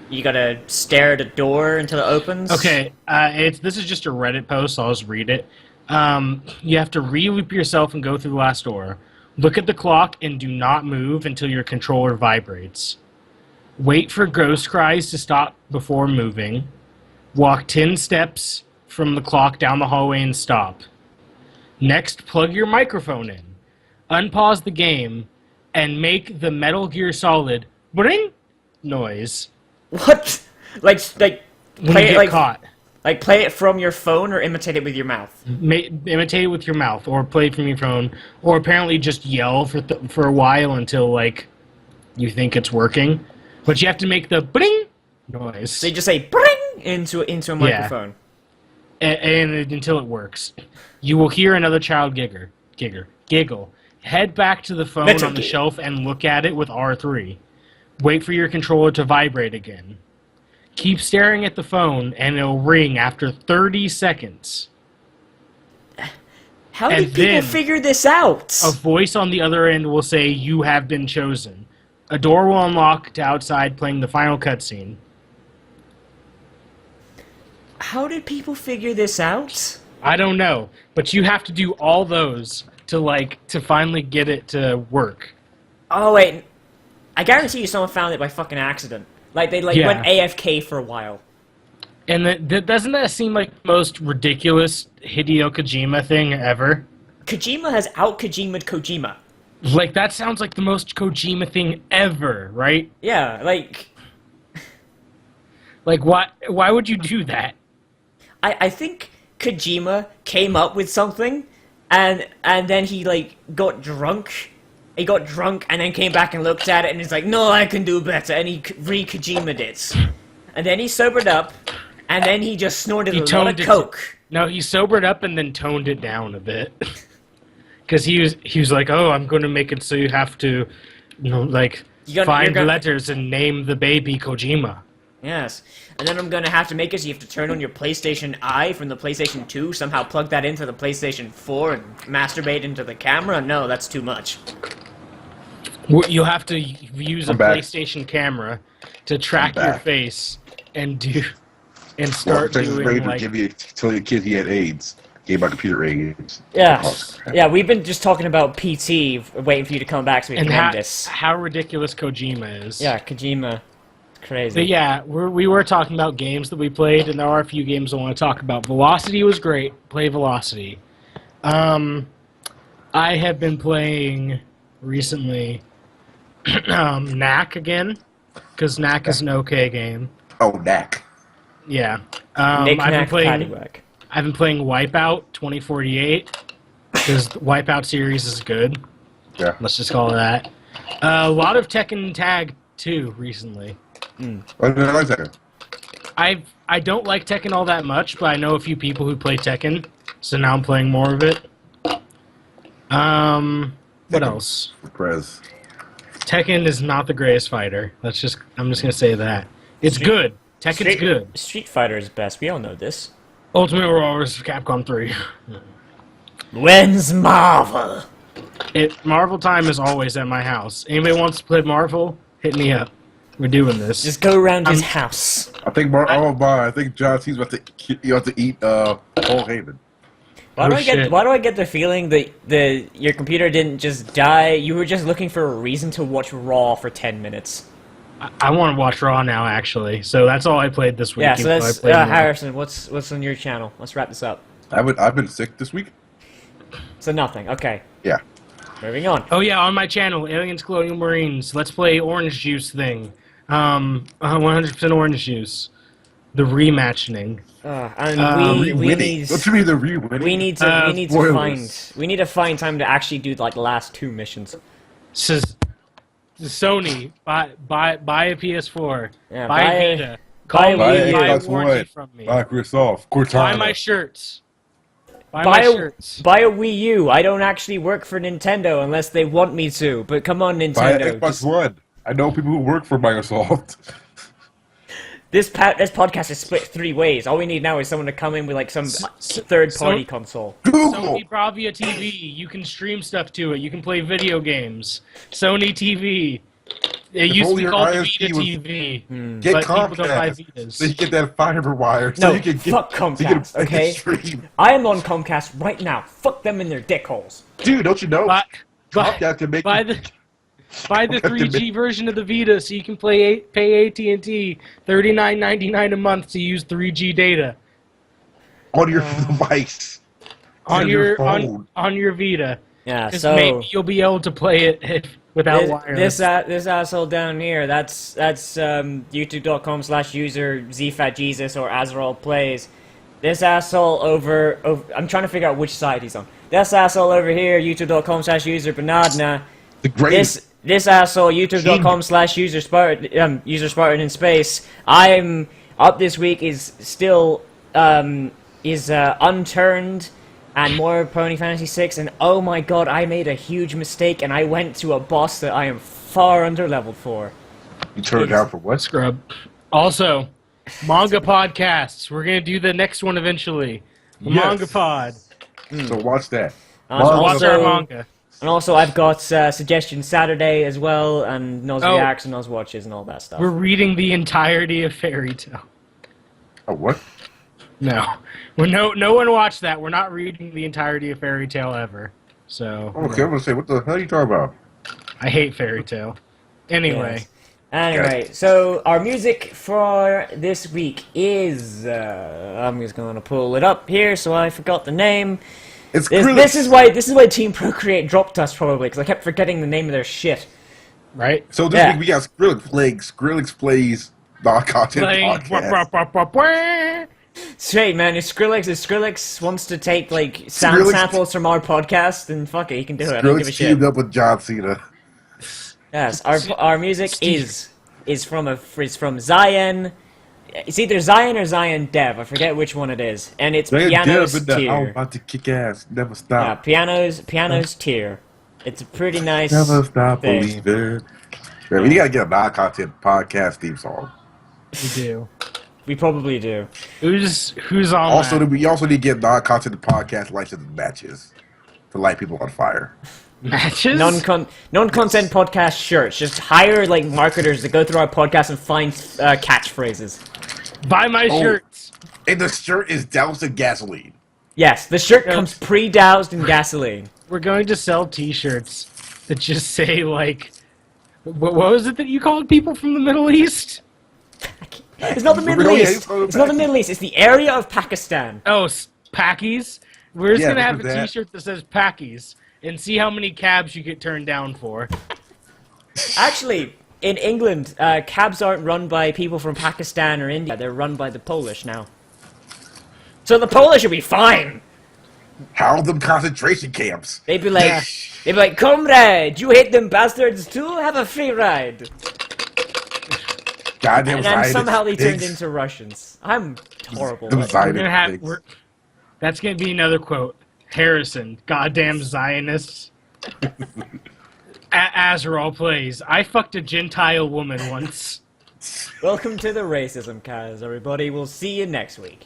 Speaker 1: You got to stare at a door until it opens.
Speaker 3: Okay, this is just a Reddit post, so I'll just read it. You have to re-loop yourself and go through the last door. Look at the clock and do not move until your controller vibrates. Wait for ghost cries to stop before moving. Walk 10 steps from the clock down the hallway and stop. Next, plug your microphone in. Unpause the game and make the Metal Gear Solid bring noise
Speaker 1: What? Like
Speaker 3: when you
Speaker 1: play it
Speaker 3: get
Speaker 1: like
Speaker 3: caught.
Speaker 1: Like play it from your phone or imitate it with your mouth.
Speaker 3: Imitate it with your mouth, or play it from your phone, or apparently just yell for a while until like you think it's working. But you have to make the bring noise.
Speaker 1: So you just say "bring" into a microphone.
Speaker 3: And until it works. You will hear another child giggle. Head back to the phone
Speaker 1: Metal
Speaker 3: on the
Speaker 1: Gear.
Speaker 3: shelf and look at it with R3. Wait for your controller to vibrate again. Keep staring at the phone and it'll ring after 30 seconds.
Speaker 1: How
Speaker 3: And
Speaker 1: did people
Speaker 3: then-
Speaker 1: figure this out?
Speaker 3: A voice on the other end will say, "You have been chosen." A door will unlock to outside playing the final cutscene.
Speaker 1: How did people figure this out?
Speaker 3: I don't know, but you have to do all those to finally get it to work.
Speaker 1: Oh wait, I guarantee you someone found it by fucking accident. Like they
Speaker 3: Yeah.
Speaker 1: went AFK for a while.
Speaker 3: And doesn't that seem like the most ridiculous Hideo Kojima thing ever?
Speaker 1: Kojima has out Kojima'd Kojima.
Speaker 3: Like, that sounds like the most Kojima thing ever, right?
Speaker 1: Yeah, like
Speaker 3: Like, why would you do that?
Speaker 1: I think Kojima came up with something, and then he like got drunk. He got drunk and then came back and looked at it and he's like, no, I can do better. And he re-Kojima'd it. And then he sobered up, and then he just snorted a lot of coke.
Speaker 3: No, he sobered up and then toned it down a bit. Because he was like, oh, I'm going to make it so you have to, find letters and name the baby Kojima.
Speaker 1: Yes. And then I'm going to have to make it so you have to turn on your PlayStation Eye from the PlayStation 2, somehow plug that into the PlayStation 4 and masturbate into the camera? No, that's too much.
Speaker 3: You'll have to use a PlayStation camera to track your face and start doing like...
Speaker 2: Tell your kid he had AIDS. Gave my computer AIDS.
Speaker 1: Yeah. Yeah, we've been just talking about PT, waiting for you to come back so we can end this.
Speaker 3: How ridiculous Kojima is.
Speaker 1: Yeah, Kojima. Crazy.
Speaker 3: But yeah, we were talking about games that we played, and there are a few games I want to talk about. Velocity was great. Play Velocity. I have been playing recently Knack again, because Knack is an okay game.
Speaker 2: Oh, Knack.
Speaker 3: Yeah.
Speaker 1: Knack, Paddywhack.
Speaker 3: I've been playing Wipeout 2048, because the Wipeout series is good.
Speaker 2: Yeah.
Speaker 3: Let's just call it that. A lot of Tekken Tag 2 recently.
Speaker 2: I didn't like Tekken.
Speaker 3: I don't like Tekken all that much, but I know a few people who play Tekken, so now I'm playing more of it. What else?
Speaker 2: Prez.
Speaker 3: Tekken is not the greatest fighter. I'm just gonna say that. It's good. Tekken's good.
Speaker 1: Street Fighter is best. We all know this.
Speaker 3: Ultimate Warriors Capcom 3.
Speaker 1: When's Marvel?
Speaker 3: Marvel time is always at my house. Anybody wants to play Marvel? Hit me up. We're doing this.
Speaker 1: Just go around his house.
Speaker 2: I think I think John C's about to eat Paul Heyman.
Speaker 1: Why do I get the feeling that your computer didn't just die? You were just looking for a reason to watch Raw for 10 minutes.
Speaker 3: I want to watch Raw now, actually. So that's all I played this week.
Speaker 1: Yeah, so that's Harrison. What's on your channel? Let's wrap this up.
Speaker 2: I've been sick this week.
Speaker 1: So nothing. Okay.
Speaker 2: Yeah.
Speaker 1: Moving on.
Speaker 3: Oh yeah, on my channel, Aliens, Colonial Marines. Let's play Orange Juice thing. 100% Orange Juice. The rematching.
Speaker 1: We need.
Speaker 2: What do you mean the re-winning?
Speaker 1: We need to find time to actually do like the last 2 missions.
Speaker 3: Says Sony, buy a PS4.
Speaker 1: Yeah,
Speaker 3: buy a Vita.
Speaker 1: buy a
Speaker 3: Buy
Speaker 2: Xbox
Speaker 3: a warranty
Speaker 2: One.
Speaker 3: from me.
Speaker 2: Buy Microsoft. Cortana.
Speaker 3: Buy my shirts. Buy my shirts.
Speaker 1: Buy a Wii U. I don't actually work for Nintendo unless they want me to. But come on, Nintendo.
Speaker 2: Buy an Xbox One. I know people who work for Microsoft.
Speaker 1: This podcast is split 3 ways. All we need now is someone to come in with like some third-party console.
Speaker 2: Google.
Speaker 3: Sony Bravia TV. You can stream stuff to it. You can play video games. Sony TV. It used to be called Vita TV.
Speaker 2: Get
Speaker 3: but people don't buy
Speaker 2: Comcast.
Speaker 3: Vitas.
Speaker 2: So you get that fiber wire. So
Speaker 1: No,
Speaker 2: you can get,
Speaker 1: fuck Comcast, okay?
Speaker 2: Stream.
Speaker 1: I am on Comcast right now. Fuck them in their dick holes.
Speaker 2: Dude, don't you know?
Speaker 3: Comcast
Speaker 2: can make
Speaker 3: Buy the 3G version of the Vita so you can pay AT&T $39.99 a month to use 3G data
Speaker 2: on your device.
Speaker 3: on your
Speaker 2: phone.
Speaker 3: on your Vita.
Speaker 1: Yeah,
Speaker 3: 'Cause
Speaker 1: so
Speaker 3: maybe you'll be able to play it without wireless.
Speaker 1: this asshole down here, that's youtube.com/user ZFatJesus or Azrael Plays. This asshole over I'm trying to figure out which side he's on. This asshole over here, youtube.com/user Banadna.
Speaker 2: The greatest.
Speaker 1: This asshole, youtube.com/user Spartan in space. I'm up this week is still unturned and more Pony Fantasy 6, and oh my god, I made a huge mistake and I went to a boss that I am far under leveled for.
Speaker 2: You turned down for what?
Speaker 3: Scrub. Also, manga podcasts. We're gonna do the next one eventually. The Manga Pod.
Speaker 2: So watch that.
Speaker 3: Watch our manga.
Speaker 1: And also, I've got Suggestion Saturday as well, and Noz
Speaker 3: Oh.
Speaker 1: Reacts and Noz Watches and all that stuff.
Speaker 3: We're reading the entirety of Fairy Tail.
Speaker 2: Oh, what?
Speaker 3: No. No one watched that. We're not reading the entirety of Fairy Tail ever. So
Speaker 2: Okay, I'm gonna say, what the hell are you talking about?
Speaker 3: I hate Fairy Tail. Anyway.
Speaker 1: Yes. Anyway, so our music for this week is I'm just going to pull it up here, so I forgot the name.
Speaker 2: It's
Speaker 1: This is why Team Procreate dropped us probably, because I kept forgetting the name of their shit.
Speaker 3: Right?
Speaker 2: So this week we got Skrillex Plays Non-content
Speaker 3: Like,
Speaker 2: podcast.
Speaker 1: Straight, man. If Skrillex wants to take like sound
Speaker 2: Skrillex-
Speaker 1: samples from our podcast, then fuck it, he can do it. I don't give a
Speaker 2: Skrillex
Speaker 1: shit.
Speaker 2: teamed up with John Cena.
Speaker 1: Yes, our music is from Zion. It's either Zion or Zion Dev. I forget which one it is, and it's piano's
Speaker 2: I'm
Speaker 1: tier.
Speaker 2: about to kick ass. Never
Speaker 1: Yeah,
Speaker 2: stop.
Speaker 1: piano's tier. It's a pretty nice
Speaker 2: Never stop
Speaker 1: thing.
Speaker 2: believing. Man, we gotta get a non-content podcast theme song.
Speaker 3: We do.
Speaker 1: We probably do.
Speaker 3: Who's on
Speaker 2: Also,
Speaker 3: that?
Speaker 2: we also need to get non-content podcast license matches to light people on fire.
Speaker 3: Matches?
Speaker 1: Non-content podcast shirts. Just hire like marketers to go through our podcast and find catchphrases.
Speaker 3: Buy my
Speaker 2: Oh.
Speaker 3: shirts.
Speaker 2: And the shirt is doused in gasoline.
Speaker 1: Yes, the shirt comes pre-doused in gasoline.
Speaker 3: We're going to sell T-shirts that just say like, what was it that you called people from the Middle East?
Speaker 1: It's not the Middle
Speaker 2: Really?
Speaker 1: East. It's not the Middle East. It's the area of Pakistan.
Speaker 3: Oh, Packies. We're just
Speaker 2: Yeah,
Speaker 3: gonna have a
Speaker 2: remember that.
Speaker 3: T-shirt that says Packies and see how many cabs you get turned down for.
Speaker 1: Actually, in England, cabs aren't run by people from Pakistan or India. They're run by the Polish now. So the Polish will be fine.
Speaker 2: How them concentration camps?
Speaker 1: They'd be like, comrade, you hate them bastards too? Have a free ride.
Speaker 2: Goddamn
Speaker 1: And then
Speaker 2: Zionists,
Speaker 1: somehow they turned
Speaker 2: pigs.
Speaker 1: into Russians. I'm horrible.
Speaker 2: Them
Speaker 3: We're
Speaker 2: Zionist
Speaker 3: gonna have.
Speaker 2: pigs.
Speaker 3: That's gonna be another quote. Harrison, goddamn Zionists. Azrael plays. I fucked a Gentile woman once.
Speaker 1: Welcome to the Racism Cast, everybody. We'll see you next week.